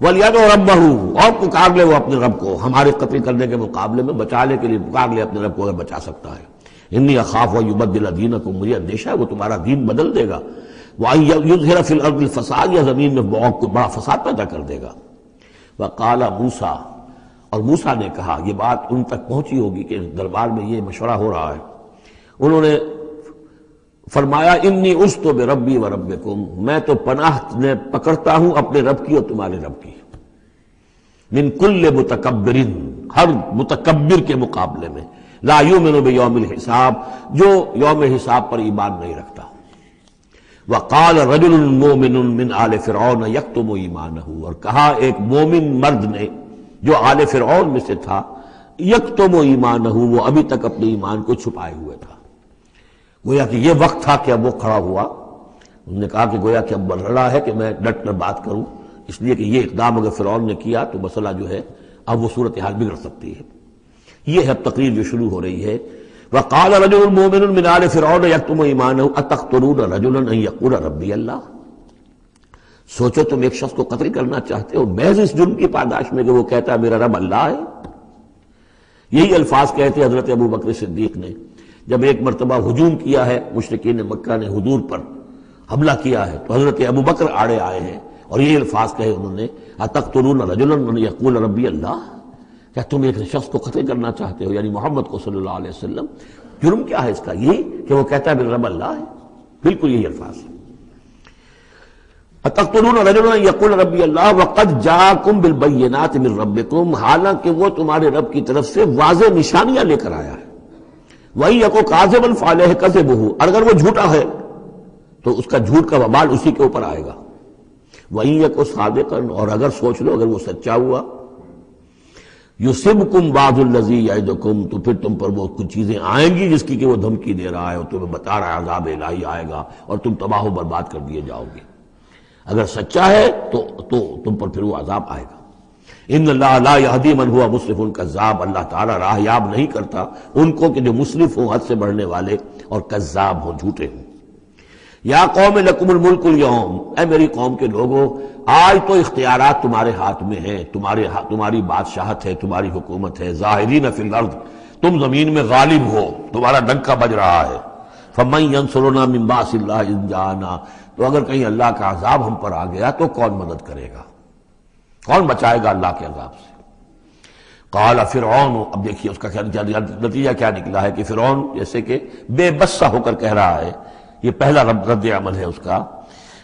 وَلْيَدْعُ رَبَّهُ، اور پکار لے وہ اپنے رب کو، ہمارے قتل کرنے کے مقابلے میں بچانے کے لیے پکار لے اپنے رب کو اگر بچا سکتا ہے۔ انی اخاف ان یبدل دینکم، مجھے اندیشہ ہے وہ تمہارا دین بدل دے گا، وَأَن یظہر فی الارض الفساد، یا زمین میں بہت بڑا فساد پیدا کر دے گا۔ وقال موسیٰ، اور موسیٰ نے کہا، یہ بات ان تک پہنچی ہوگی کہ دربار میں یہ مشورہ ہو رہا ہے، انہوں نے فرمایا انی عذت بربی وربکم، میں تو پناہ پکڑتا ہوں اپنے رب کی اور تمہارے رب کی، من کل متکبر، ہر متکبر کے مقابلے میں، لا یؤمن بیوم الحساب، جو یوم حساب پر ایمان نہیں رکھتا۔ وقال رجل مومن من آل فرعون یکتم ایمانہ، اور کہا ایک مومن مرد نے جو آل فرعون میں سے تھا، یکتم ایمانہ، وہ ابھی تک اپنے ایمان کو چھپائے ہوئے تھا۔ گویا کہ یہ وقت تھا کہ اب وہ کھڑا ہوا، انہوں نے کہا کہ گویا کہ اب مرحلہ ہے کہ میں ڈٹ کر بات کروں، اس لیے کہ یہ اقدام اگر فرعون نے کیا تو مسئلہ جو ہے اب وہ صورتحال بگڑ سکتی ہے۔ یہ ہے اب تقریر جو شروع ہو رہی ہے۔ وقال رجل مومن من آل فرعون یکتم ایمانہ اتقتلون رجلا ان یقول ربی اللہ، سوچو تم ایک شخص کو قتل کرنا چاہتے ہو محض اس جرم کی پاداش میں کہ وہ کہتا ہے میرا رب اللہ ہے۔ یہی الفاظ کہتے حضرت ابو بکر صدیق نے جب ایک مرتبہ ہجوم کیا ہے، مشرکین مکہ نے حضور پر حملہ کیا ہے، تو حضرت ابو بکر آڑے آئے ہیں اور یہ الفاظ کہے انہوں نے، اتقتلون رجلا من یقول ربی اللہ، کیا تم ایک شخص کو قتل کرنا چاہتے ہو، یعنی محمد کو صلی اللہ علیہ وسلم، جرم کیا ہے اس کا؟ یہی کہ وہ کہتا ہے میرا رب اللہ ہے۔ بالکل یہی الفاظ ہیں۔ اتقتلون رجلا یقول ربی اللہ وقد جاءکم بالبینات من ربکم، حالانکہ وہ تمہارے رب کی طرف سے واضح نشانیاں لے کر آیا ہے۔ وَإِن یکو کاذبا فعلیہ کذبہ، اگر وہ جھوٹا ہے تو اس کا جھوٹ کا وبال اسی کے اوپر آئے گا۔ وَإِن یکو صادقا، اور اگر سوچ لو اگر وہ سچا ہوا، یصبکم بعض الذی یعدکم، تو پھر تم پر وہ کچھ چیزیں آئیں گی جس کی کہ وہ دھمکی دے رہا ہے اور تمہیں بتا رہا ہے عذاب الہی آئے گا اور تم تباہ و برباد کر دیے جاؤ گے۔ اگر سچا ہے تو تم پر پھر وہ عذاب آئے گا۔ ان اللہ لا یہدی من ہوا مسرف کذاب، اللہ تعالیٰ راہ یاب نہیں کرتا ان کو کہ جو مسرف ہوں، حد سے بڑھنے والے اور کذاب ہوں، جھوٹے ہوں۔ یا قوم لکم الملک اليوم، اے میری قوم کے لوگوں آج تو اختیارات تمہارے ہاتھ میں ہیں، تمہاری بادشاہت ہے، تمہاری حکومت ہے۔ ظاہرین فی الارض، تم زمین میں غالب ہو، تمہارا ڈنکا بج رہا ہے۔ فمن ینصرنا من باس اللہ ان جاءنا، تو اگر کہیں اللہ کا عذاب ہم پر آ گیا تو کون مدد کرے گا، کون بچائے گا اللہ کے عذاب سے؟ قال فرعون، اب دیکھیے اس کا نتیجہ کیا نکلا ہے کہ فرعون جیسے کہ بے بس سا ہو کر کہہ رہا ہے، یہ پہلا رد عمل ہے اس کا،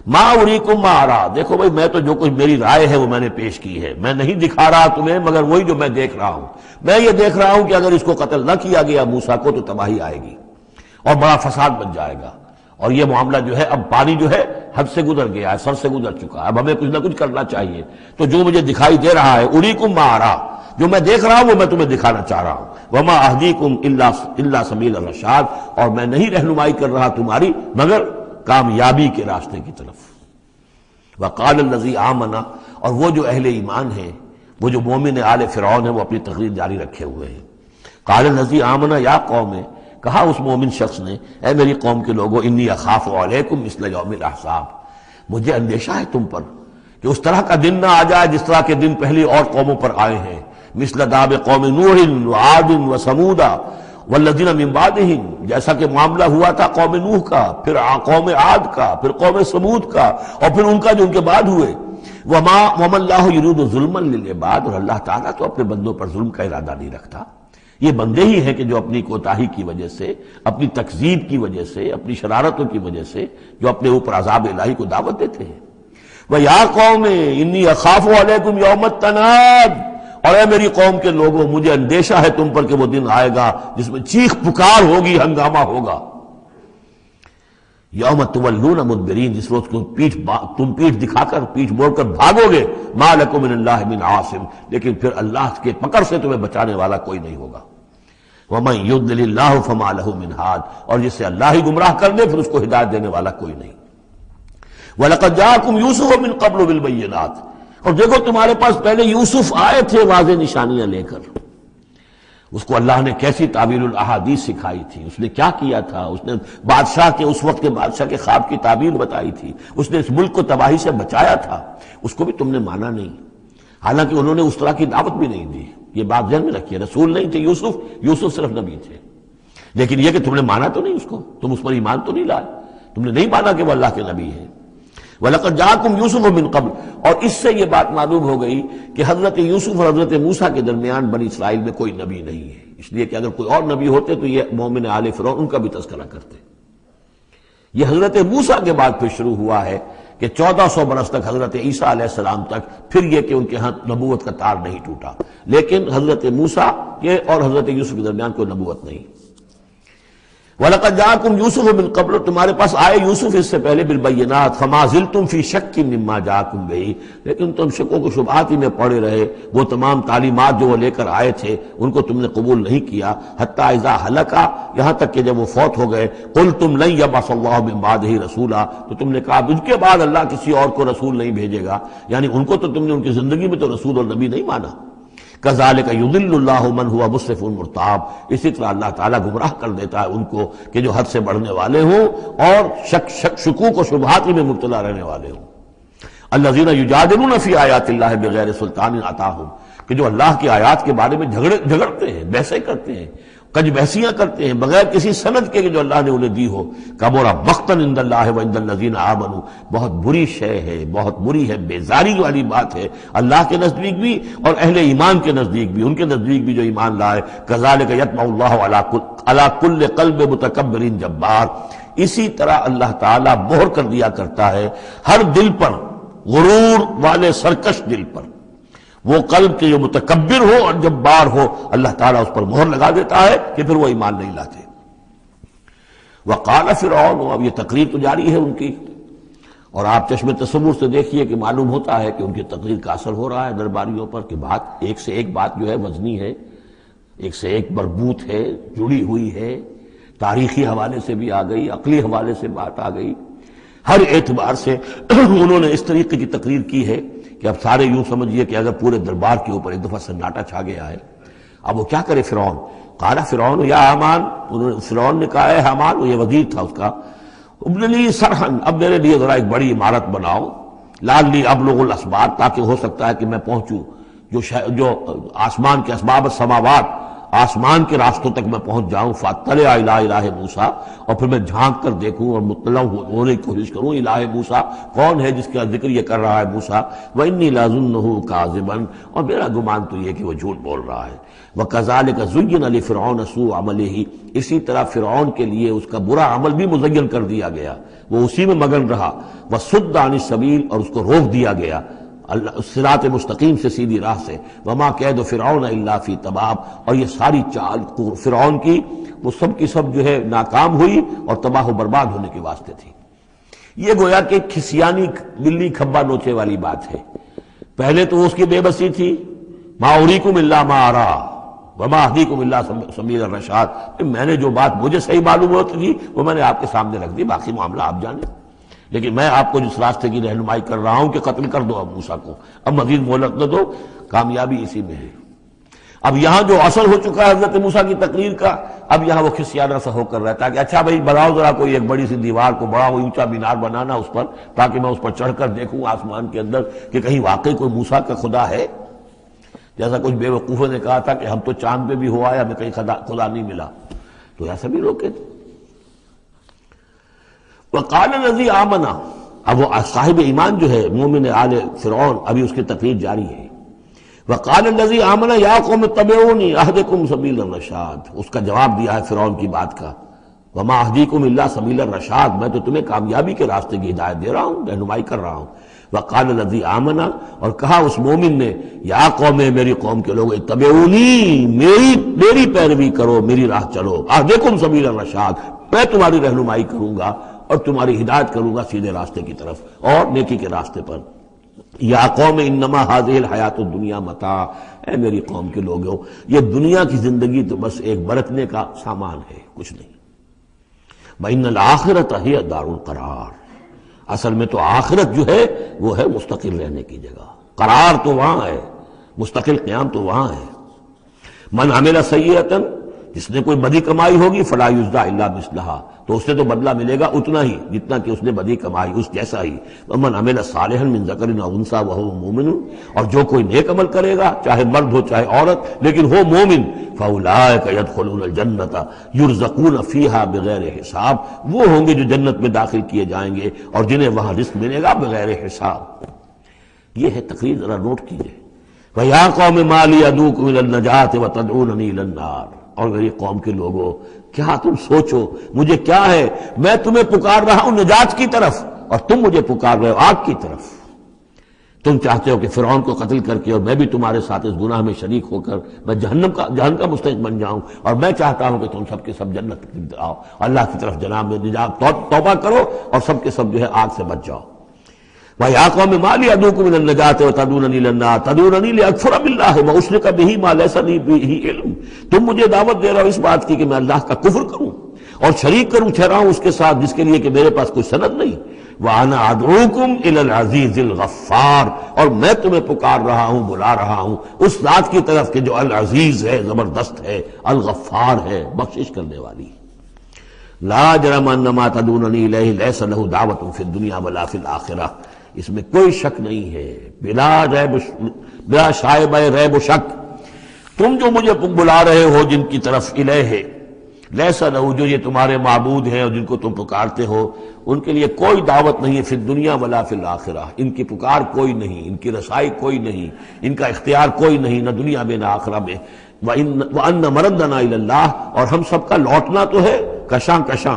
ما اریکم ما ارا، دیکھو بھائی میں تو جو کچھ میری رائے ہے وہ میں نے پیش کی ہے، میں نہیں دکھا رہا تمہیں مگر وہی جو میں دیکھ رہا ہوں۔ میں یہ دیکھ رہا ہوں کہ اگر اس کو قتل نہ کیا گیا موسیٰ کو تو تباہی آئے گی اور بڑا فساد بن جائے گا، اور یہ معاملہ جو ہے اب پانی جو ہے حد سے گزر گیا ہے، سر سے گزر چکا ہے، اب ہمیں کچھ نہ کچھ کرنا چاہیے۔ تو جو مجھے دکھائی دے رہا ہے اریکم ما ارا، جو میں دیکھ رہا ہوں وہ میں تمہیں دکھانا چاہ رہا ہوں۔ وما اہدیکم الا سبیل الرشاد، اور میں نہیں رہنمائی کر رہا تمہاری مگر کامیابی کے راستے کی طرف۔ وقال الذی آمن، اور وہ جو اہل ایمان ہیں، وہ جو مومن آل فرعون ہیں، وہ اپنی تقریر جاری رکھے ہوئے ہیں۔ قال الذی آمن یا قوم، کہا اس مومن شخص نے اے میری قوم کے لوگوں، انی اخاف علیکم مثل یوم الاحزاب، مجھے اندیشہ ہے تم پر کہ اس طرح کا دن نہ آ جائے جس طرح کے دن پہلی اور قوموں پر آئے ہیں، مثل داب قوم نوح وعاد وثمود والذین من بعدہم، جیسا کہ معاملہ ہوا تھا قوم نوح کا، پھر قوم عاد کا، پھر قوم ثمود کا، اور پھر ان کا جو ان کے بعد ہوئے۔ وما اللہ یرید ظلما للعباد، اور اللہ تعالیٰ تو اپنے بندوں پر ظلم کا ارادہ نہیں رکھتا۔ یہ بندے ہی ہیں کہ جو اپنی کوتاہی کی وجہ سے، اپنی تکذیب کی وجہ سے، اپنی شرارتوں کی وجہ سے جو اپنے اوپر عذاب الہی کو دعوت دیتے ہیں۔ وَيَا قَوْمِ إِنِّي أَخَافُ عَلَيْكُمْ يَوْمَ التَّنَادِ، اور اے میری قوم کے لوگوں مجھے اندیشہ ہے تم پر کہ وہ دن آئے گا جس میں چیخ پکار ہوگی، ہنگامہ ہوگا۔ یوم تولون مدبرین، جس روز تم پیٹھ دکھا کر، پیٹھ موڑ کر بھاگو گے، ما لکم من اللہ من عاصم، لیکن پھر اللہ کے پکڑ سے تمہیں بچانے والا کوئی نہیں ہوگا۔ وَمَن يُضْلِلِ اللَّهُ فَمَا لَهُ مِنْ هَادٍ، اور جس سے اللہ ہی گمراہ کر دے پھر اس کو ہدایت دینے والا کوئی نہیں۔ وَلَقَدْ جَاءَكُمْ يُوسُفُ مِنْ قَبْلُ بِالْبَيِّنَاتِ، اور دیکھو تمہارے پاس پہلے یوسف آئے تھے واضح نشانیاں لے کر، اس کو اللہ نے کیسی تعبیر الاحادیث سکھائی تھی، اس نے کیا کیا تھا، اس نے بادشاہ کے، اس وقت کے بادشاہ کے خواب کی تعبیر بتائی تھی، اس نے اس ملک کو تباہی سے بچایا تھا، اس کو بھی تم نے مانا نہیں، حالانکہ انہوں نے اس طرح کی دعوت بھی نہیں دی۔ یہ بات ذہن میں رکھیے، رسول نہیں تھے یوسف صرف نبی تھے، لیکن یہ کہ تم نے مانا تو نہیں اس کو، تم اس پر ایمان تو نہیں لائے، تم نے نہیں مانا کہ وہ اللہ کے نبی ہے۔ وَلَقَدْ جَاءَكُمْ يُوسُفُ مِنْ قَبْلُ، اور اس سے یہ بات معلوم ہو گئی کہ حضرت یوسف اور حضرت موسیٰ کے درمیان بنی اسرائیل میں کوئی نبی نہیں ہے، اس لیے کہ اگر کوئی اور نبی ہوتے تو یہ مومن آل فرعون ان کا بھی تذکرہ کرتے۔ یہ حضرت موسیٰ کے بعد پھر شروع ہوا ہے کہ 1400 برس تک حضرت عیسیٰ علیہ السلام تک، پھر یہ کہ ان کے ہاں نبوت کا تار نہیں ٹوٹا، لیکن حضرت موسیٰ کے اور حضرت یوسف کے درمیان کوئی نبوت نہیں۔ وَلَقَدْ جَاءَكُمْ يُوسُفُ مِنْ قَبْلُ، تمہارے پاس آئے یوسف اس سے پہلے بِالْبَيِّنَاتِ فَمَا زِلْتُمْ فِي شَكٍّ مِّمَّا جَاءَكُمْ بِهِ، لیکن تم شکوں کو شبہات ہی میں پڑے رہے، وہ تمام تعلیمات جو وہ لے کر آئے تھے ان کو تم نے قبول نہیں کیا، حتیٰ اذا ہلکا، یہاں تک کہ جب وہ فوت ہو گئے، قُلْتُمْ لَن يَبْعَثَ اللَّهُ مِن بَعْدِهِ رَسُولًا، تو تم نے کہا ان کے بعد اللہ کسی اور کو رسول نہیں بھیجے گا، یعنی ان کو تو تم نے ان کی زندگی میں تو رسول اور نبی نہیں مانا۔ کذالک یضل اللہ من ہوا مسرف مرتاب، اسی طرح اللہ تعالیٰ گمراہ کر دیتا ہے ان کو کہ جو حد سے بڑھنے والے ہوں اور شکوک و شبہات میں مبتلا رہنے والے ہوں۔ الذین یجادلون فی آیات اللہ بغیر سلطان اتاہم، کہ جو اللہ کی آیات کے بارے میں جھگڑتے ہیں، بحثیں کرتے ہیں، کج بحثیاں کرتے ہیں بغیر کسی سند کے کہ جو اللہ نے انہیں دی ہو۔ کبر مقتا عند اللہ وعند الذین آمنوا، بہت بری شے ہے، بہت بری ہے، بیزاری والی بات ہے اللہ کے نزدیک بھی اور اہل ایمان کے نزدیک بھی، ان کے نزدیک بھی جو ایمان لائے۔ کذالک یطبع اللہ علی کل قلب متکبر جبار، اسی طرح اللہ تعالیٰ مہر کر دیا کرتا ہے ہر دل پر، غرور والے سرکش دل پر، وہ قلب کے جو متکبر ہو اور جبار ہو، اللہ تعالیٰ اس پر مہر لگا دیتا ہے کہ پھر وہ ایمان نہیں لاتے۔ وقال فرعون، اب یہ تقریر تو جاری ہے ان کی، اور آپ چشم تصور سے دیکھیے کہ معلوم ہوتا ہے کہ ان کی تقریر کا اثر ہو رہا ہے درباریوں پر، کہ بات ایک سے ایک بات جو ہے وزنی ہے، ایک سے ایک مربوط ہے، جڑی ہوئی ہے، تاریخی حوالے سے بھی آ گئی، عقلی حوالے سے بات آ گئی، ہر اعتبار سے انہوں نے اس طریقے کی تقریر کی ہے کہ اب سارے یوں سمجھیے کہ اگر پورے دربار کے اوپر ایک دفعہ سناٹا چھا گیا ہے۔ اب وہ کیا کرے فرعون؟ قال فرعون یا حامان، فرعون نے کہا ہے حامان، وہ یہ وزیر تھا اس کا، ابن لی سرحن، اب میرے لیے ذرا ایک بڑی عمارت بناؤ، لعلی ابلغ الاسباب، تاکہ ہو سکتا ہے کہ میں پہنچوں جو آسمان کے اسباب السماوات، آسمان کے راستوں تک میں پہنچ جاؤں، فاطلع الی الہ موسیٰ، اور پھر میں جھانک کر دیکھوں اور مطلع ہونے کی کوشش کروں الہ موسیٰ کون ہے جس کا ذکر یہ کر رہا ہے موسیٰ، وانی لاظنہ کاذبا، اور میرا گمان تو یہ کہ وہ جھوٹ بول رہا ہے۔ وکذالک زین لفرعون سوء عملہ، اسی طرح فرعون کے لیے اس کا برا عمل بھی مزین کر دیا گیا، وہ اسی میں مگن رہا، وصد عن السبیل، اور اس کو روک دیا گیا صراط مستقیم سے، سیدھی راہ سے، وما کید فرعون الا فی تباب، اور یہ ساری چال فرعون کی وہ سب کی سب جو ہے ناکام ہوئی اور تباہ و برباد ہونے کے واسطے تھی۔ یہ گویا کہ کھسیانی بلی کھبا نوچے والی بات ہے۔ پہلے تو اس کی بے بسی تھی، ما اریکم الا ما ارا وما اہدیکم الا سبیل الرشاد، میں نے جو بات مجھے صحیح معلوم ہوتی تھی وہ میں نے آپ کے سامنے رکھ دی، باقی معاملہ آپ جانیں، لیکن میں آپ کو جس راستے کی رہنمائی کر رہا ہوں کہ قتل کر دو اب موسیٰ کو، اب مزید مہلت نہ دو، کامیابی اسی میں ہے۔ اب یہاں جو اثر ہو چکا ہے حضرت موسیٰ کی تقریر کا، اب یہاں وہ کھسیانہ سا ہو کر رہتا ہے کہ اچھا بھائی بناؤ ذرا کوئی ایک بڑی سی دیوار کو، بڑا اونچا مینار بنانا اس پر، تاکہ میں اس پر چڑھ کر دیکھوں آسمان کے اندر کہ کہیں واقعی کوئی موسیٰ کا خدا ہے۔ جیسا کچھ بے وقوفوں نے کہا تھا کہ ہم تو چاند پہ بھی ہوا ہے، ہمیں کہیں خدا نہیں ملا، تو ایسا بھی لوگ کہتے۔ وقال الذی آمن، اب وہ صاحب ایمان جو ہے مومن آل فرعون، ابھی اس کی تقریر جاری ہے۔ وقال الذی آمن یا قوم اتبعونی اہدکم سبیل الرشاد، اس کا جواب دیا ہے فرعون کی بات کا، وما اہدیکم الا سبیل الرشاد، میں تو تمہیں کامیابی کے راستے کی ہدایت دے رہا ہوں، رہنمائی کر رہا ہوں۔ وقال الذی آمن، اور کہا اس مومن نے، یا قوم، میری قوم کے لوگ، اتبعونی، میری پیروی کرو، میری راہ چلو، اہدکم سبیل الرشاد، میں تمہاری رہنمائی کروں گا اور تمہاری ہدایت کروں گا سیدھے راستے کی طرف اور نیکی کے راستے پر۔ یا قوم انما هذه الحیات الدنیا متاع، اے میری قوم کے لوگوں، یہ دنیا کی زندگی تو بس ایک برتنے کا سامان ہے، کچھ نہیں۔ وَإِنَّ الْآخِرَةَ هِيَ دَارُ الْقَرَارِ، اصل میں تو آخرت جو ہے وہ ہے مستقل رہنے کی جگہ، قرار تو وہاں ہے، مستقل قیام تو وہاں ہے۔ من عمل سیئۃ، جس نے کوئی بدی کمائی ہوگی، فلا یجزی الا مثلھا، تو اس سے تو بدلہ ملے گا اتنا ہی جتنا کہ اس نے بدی کمائی، اس جیسا ہی۔ ومن عمل صالحا من ذکر او انثی وہو مومن، اور جو کوئی نیک عمل کرے گا، چاہے مرد ہو چاہے عورت، لیکن ہو مومن، فاولئک یدخلون الجنۃ یرزقون فیہا بغیر حساب، وہ ہوں گے جو جنت میں داخل کیے جائیں گے اور جنہیں وہاں رزق ملے گا بغیر حساب۔ یہ ہے تقریر، ذرا نوٹ کیجئے۔ وَيَا قَوْمِ مَا لِي أَدْعُوكُمْ إِلَى النَّجَاةِ وَتَدْعُونَنِي إِلَى النَّارِ، اور میری قوم کے لوگوں، کیا تم سوچو مجھے کیا ہے، میں تمہیں پکار رہا ہوں نجات کی طرف اور تم مجھے پکار رہے ہو آگ کی طرف۔ تم چاہتے ہو کہ فرعون کو قتل کر کے اور میں بھی تمہارے ساتھ اس گناہ میں شریک ہو کر میں جہنم کا مستحق بن جاؤں، اور میں چاہتا ہوں کہ تم سب کے سب جنت کی طرف آؤ، اللہ کی طرف جناب میں نجات توبہ کرو اور سب کے سب جو ہے آگ سے بچ جاؤ۔ وَيَا قَوْمِ مَا لِي أَدْعُوكُمْ إِلَى النَّجَاةِ وَتَدْعُونَنِي إِلَى النَّارِ تَدْعُونَنِي لِأَكْفُرَ بِاللَّهِ وَأُشْرِكَ بِهِ مَا لَيْسَ لِي بِهِ عِلْمٌ، تم مجھے دعوت دے رہے ہو اس بات کی کہ میں اللہ کا کفر کروں اور شریک کروں ٹھہراؤں اس کے ساتھ جس کے لیے کہ میرے پاس کوئی سند نہیں۔ وَأَنَا أَدْعُوكُمْ إِلَى الْعَزِيزِ الْغَفَّارِ، اور میں تمہیں پکار رہا ہوں، بلا رہا ہوں اس ذات کی طرف کہ جو العزیز ہے، زبردست ہے، الغفار ہے، بخشش کرنے والی۔ لا جرم ان ما تدعوننی الیہ لیس لہ دعوۃ فی الدنیا ولا فی الآخرہ، اس میں کوئی شک نہیں ہے، بلا شائبہ ریب و شک، تم جو مجھے بلا رہے ہو جن کی طرف الیہ، لیس لہ، جو یہ تمہارے معبود ہیں اور جن کو تم پکارتے ہو، ان کے لیے کوئی دعوت نہیں ہے فی الدنیا ولا فی الآخرہ، ان کی پکار کوئی نہیں، ان کی رسائی کوئی نہیں، ان کا اختیار کوئی نہیں، نہ دنیا میں نہ آخرہ میں۔ وَأَنَّ مَرَدَّنَا إِلَى اللَّهِ، اور ہم سب کا لوٹنا تو ہے کشاں کشاں،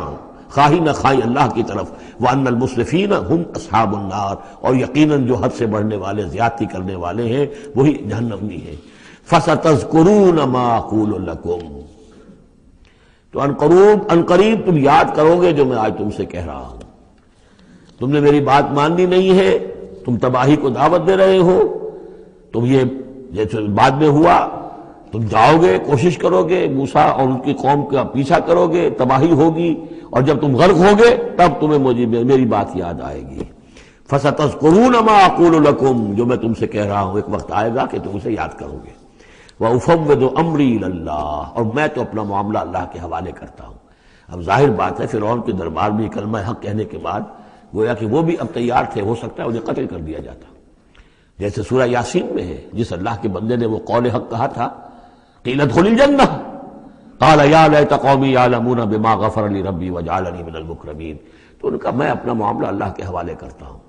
خواہی نہ خواہی اللہ کی طرف، وَأَنَّ الْمُسْرِفِينَ هُمْ أَصْحَابُ النَّارِ، اور یقیناً جو حد سے بڑھنے والے، زیادتی کرنے والے ہیں وہی جہنمی ہیں۔ فَسَتَذْكُرُونَ مَا أَقُولُ لَكُمْ، تو عنقریب تم یاد کرو گے جو میں آج تم سے کہہ رہا ہوں۔ تم نے میری بات ماننی نہیں ہے، تم تباہی کو دعوت دے رہے ہو، تم یہ جیسے بعد میں ہوا، تم جاؤ گے، کوشش کرو گے، موسیٰ اور ان کی قوم کا پیچھا کرو گے، تباہی ہوگی، اور جب تم غرق ہوگے تب تمہیں میری بات یاد آئے گی۔ فَسَتَذْكُرُونَ مَا أَقُولُ لَكُمْ، جو میں تم سے کہہ رہا ہوں ایک وقت آئے گا کہ تم اسے یاد کرو گے۔ وَأُفَوِّضُ أَمْرِي إِلَى اللَّهِ، اور میں تو اپنا معاملہ اللہ کے حوالے کرتا ہوں۔ اب ظاہر بات ہے فرعون کے دربار میں کلمہ حق کہنے کے بعد گویا کہ وہ بھی اب تیار تھے، ہو سکتا ہے انہیں قتل کر دیا جاتا، جیسے سورہ یاسین میں ہے، جس اللہ کے بندے نے وہ قول حق کہا تھا، قیل ادخل الجنہ قال یا لیت قومی یعلمون بما غفر لی ربی وجعلنی من المکرمین، تو ان کا میں اپنا معاملہ اللہ کے حوالے کرتا ہوں۔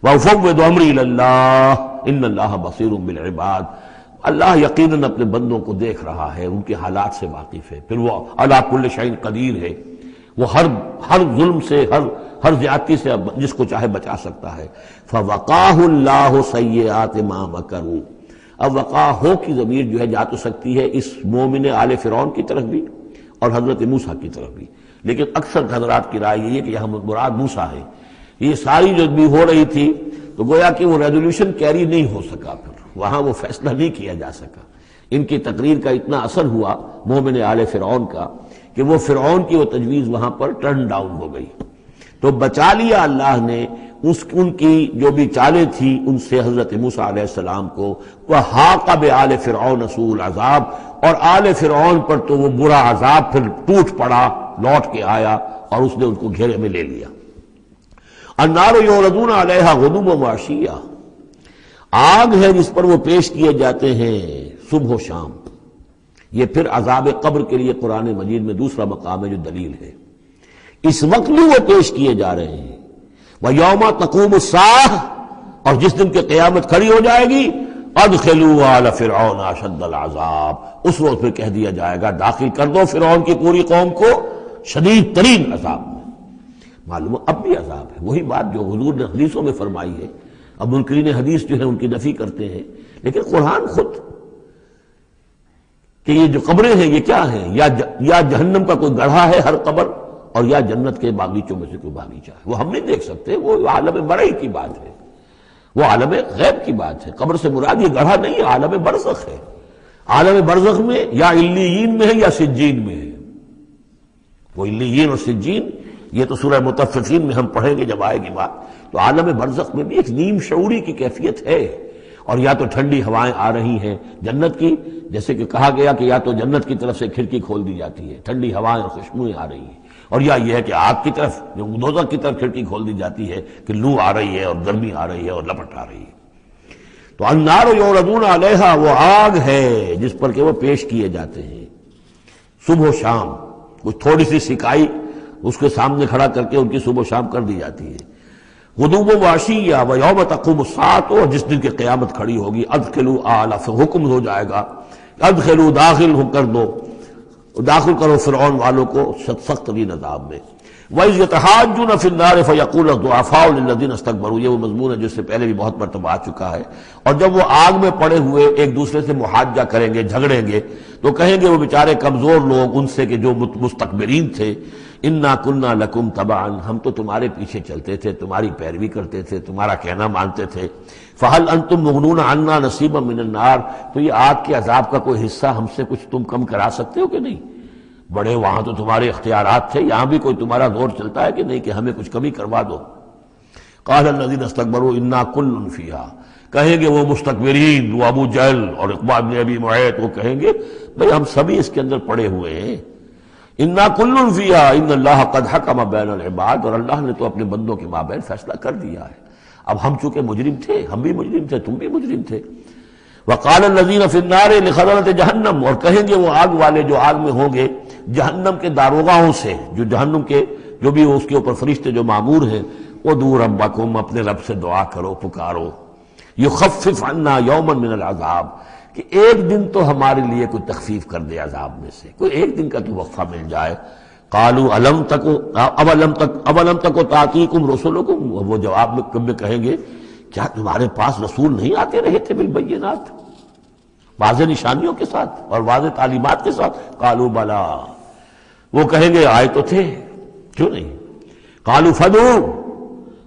وَأُفَوِّضُ أَمْرِي إِلَى اللَّهِ إِنَّ اللَّهَ بَصِيرٌ بِالْعِبَادِ، اللہ یقیناً اپنے بندوں کو دیکھ رہا ہے، ان کے حالات سے واقف ہے، پھر وہ علی کل شیء قدیر ہے، وہ ہر ظلم سے، ہر زیادتی سے جس کو چاہے بچا سکتا ہے۔ فَوَقَاهُ اللَّهُ سَيِّئَاتِ مَا مَكَرُوا، اب وقع ہو کی ضمیر جو ہے جا تو سکتی ہے اس مومن آل فرعون کی طرف بھی اور حضرت موسیٰ کی طرف بھی، لیکن اکثر حضرات کی رائے یہ ہے کہ یہاں مراد موسیٰ ہے۔ یہ ساری جو بھی ہو رہی تھی تو گویا کہ وہ ریزولوشن کیری نہیں ہو سکا، پھر وہاں وہ فیصلہ نہیں کیا جا سکا۔ ان کی تقریر کا اتنا اثر ہوا مومن آل فرعون کا کہ وہ فرعون کی وہ تجویز وہاں پر ٹرن ڈاؤن ہو گئی، تو بچا لیا اللہ نے ان کی جو بھی چالیں تھیں ان سے حضرت موسیٰ علیہ السلام کو۔ وَحَاقَ بِآلِ فِرْعَوْنَ سُوءُ الْعَذَابِ، اور آل فرعون پر تو وہ برا عذاب پھر ٹوٹ پڑا، لوٹ کے آیا اور اس نے ان کو گھیرے میں لے لیا۔ النَّارُ يُعْرَضُونَ عَلَيْهَا غُدُوًّا وَعَشِيًّا، آگ ہے جس پر وہ پیش کیے جاتے ہیں صبح و شام۔ یہ پھر عذاب قبر کے لیے قرآن مجید میں دوسرا مقام ہے جو دلیل ہے، اس وقت بھی وہ پیش کیے جا رہے ہیں۔ وَيَوْمَ تَقُومُ السَّاعَةُ، اور جس دن کہ قیامت کھڑی ہو جائے گی، أَدْخِلُوا آلَ فِرْعَوْنَ أَشَدَّ الْعَذَابِ، اس وقت پھر کہہ دیا جائے گا داخل کر دو فرعون کی پوری قوم کو شدید ترین عذاب میں۔ معلوم اب بھی عذاب ہے، وہی بات جو حضور نے حدیثوں میں فرمائی ہے۔ اب منکرین حدیث جو ہے ان کی نفی کرتے ہیں، لیکن قرآن خود کہ یہ جو قبریں ہیں یہ کیا ہیں، یا جہنم کا کوئی گڑھا ہے ہر قبر، اور یا جنت کے باغیچوں میں سے کوئی باغیچہ ہے، وہ ہم نہیں دیکھ سکتے، وہ عالم برعی کی بات ہے، وہ عالم غیب کی بات ہے۔ قبر سے مراد یہ گڑھا نہیں ہے، عالم برزخ ہے۔ عالم برزخ میں یا علیین میں ہے یا سجین میں ہے، وہ علیین اور سجین یہ تو سورہ مطففین میں ہم پڑھیں گے جب آئے گی بات، تو عالم برزخ میں بھی ایک نیم شعوری کی کیفیت ہے، اور یا تو ٹھنڈی ہوائیں آ رہی ہیں جنت کی، جیسے کہ کہا گیا کہ یا تو جنت کی طرف سے کھڑکی کھول دی جاتی ہے، ٹھنڈی ہوائیں اور خوشبوئیں آ رہی ہیں، اور یا یہ ہے کہ آگ کی طرف جو دوزخ کی طرف کھڑکی کھول دی جاتی ہے کہ لو آ رہی ہے اور گرمی آ رہی ہے اور لپٹ آ رہی ہے۔ تو النار یعرضون علیہا، وہ آگ ہے جس پر کہ وہ پیش کیے جاتے ہیں صبح و شام، کچھ تھوڑی سی سکائی اس کے سامنے کھڑا کر کے ان کی صبح و شام کر دی جاتی ہے۔ غدوًا وعشیًّا ویوم تقوم الساعۃ، اور جس دن کی قیامت کھڑی ہوگی، ادخلوا آل، حکم ہو جائے گا ادخلوا، داخل ہو کر دو، داخل کرو فرعون والوں کو سخت ترین عذاب میں۔ وَإِذْ يَتَحَاجُّونَ فِي النَّارِ فَيَقُولُ الضُّعَفَاءُ لِلَّذِينَ اسْتَكْبَرُوا، یہ وہ مضمون ہے جس سے پہلے بھی بہت مرتبہ آ چکا ہے۔ اور جب وہ آگ میں پڑے ہوئے ایک دوسرے سے محاجہ کریں گے، جھگڑیں گے، تو کہیں گے وہ بیچارے کمزور لوگ ان سے کہ جو مستکبرین تھے، اِنَّا كُنَّا لَكُمْ تَبَعًا، ہم تو تمہارے پیچھے چلتے تھے، تمہاری پیروی کرتے تھے، تمہارا کہنا مانتے تھے۔ فَهَلْ أَنْتُمْ مُغْنُونَ عَنَّا نَصِيبًا مِّنَ النَّارِ، تو یہ آگ کے عذاب کا کوئی حصہ ہم سے کچھ تم کم کرا سکتے ہو کہ نہیں؟ بڑے وہاں تو تمہارے اختیارات تھے، یہاں بھی کوئی تمہارا زور چلتا ہے کہ نہیں کہ ہمیں کچھ کمی کروا دو۔ قال الذين استكبروا انا كل فيها، کہیں گے وہ مستکبرین، وہ ابو جہل اور اقبال بن ابی معیط، وہ کہیں گے بھئی ہم سبھی اس کے اندر پڑے ہوئے ہیں۔ انا كل فيها ان اللہ قد حکم بین العباد، اور اللہ نے تو اپنے بندوں کے مابین فیصلہ کر دیا ہے۔ اب ہم چونکہ مجرم تھے، ہم بھی مجرم تھے، تم بھی مجرم تھے۔ وقال الذين في النار لخزنة جہنم، اور کہیں گے وہ آگ والے جو آگ میں ہوں گے جہنم کے داروغاؤں سے، جو جہنم کے جو بھی اس کے اوپر فرشتے جو معمور ہیں، ادعوا ربکم، اپنے رب سے دعا کرو، پکارو، یخفف عنا یوما من العذاب، کہ ایک دن تو ہمارے لیے کوئی تخفیف کر دے عذاب میں سے، کوئی ایک دن کا تو وقفہ مل جائے۔ قالوا اولم تک تاتیکم رسلکم، وہ جواب میں کہیں گے کیا تمہارے پاس رسول نہیں آتے رہے تھے بالبینات، واضح نشانیوں کے ساتھ اور واضح تعلیمات کے ساتھ؟ قالوا بلا، وہ کہیں گے آئے تو تھے، کیوں نہیں؟ قالوا فدعوا،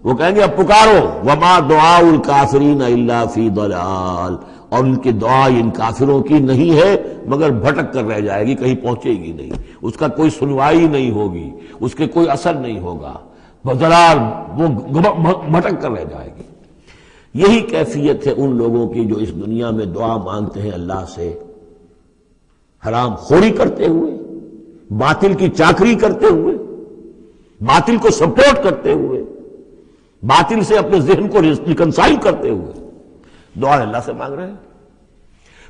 وہ کہیں گے اب پکارو، وما دعاء الکافرین الا فی ضلال، اور ان کی دعا ان کافروں کی نہیں ہے مگر بھٹک کر رہ جائے گی، کہیں پہنچے گی نہیں، اس کا کوئی سنوائی نہیں ہوگی، اس کے کوئی اثر نہیں ہوگا، ضلال، وہ بھٹک کر رہ جائے گی۔ یہی کیفیت ہے ان لوگوں کی جو اس دنیا میں دعا مانگتے ہیں اللہ سے، حرام خوری کرتے ہوئے، باطل کی چاکری کرتے ہوئے، باطل کو سپورٹ کرتے ہوئے، باطل سے اپنے ذہن کو ریکنسائل کرتے ہوئے دعا اللہ سے مانگ رہے ہیں۔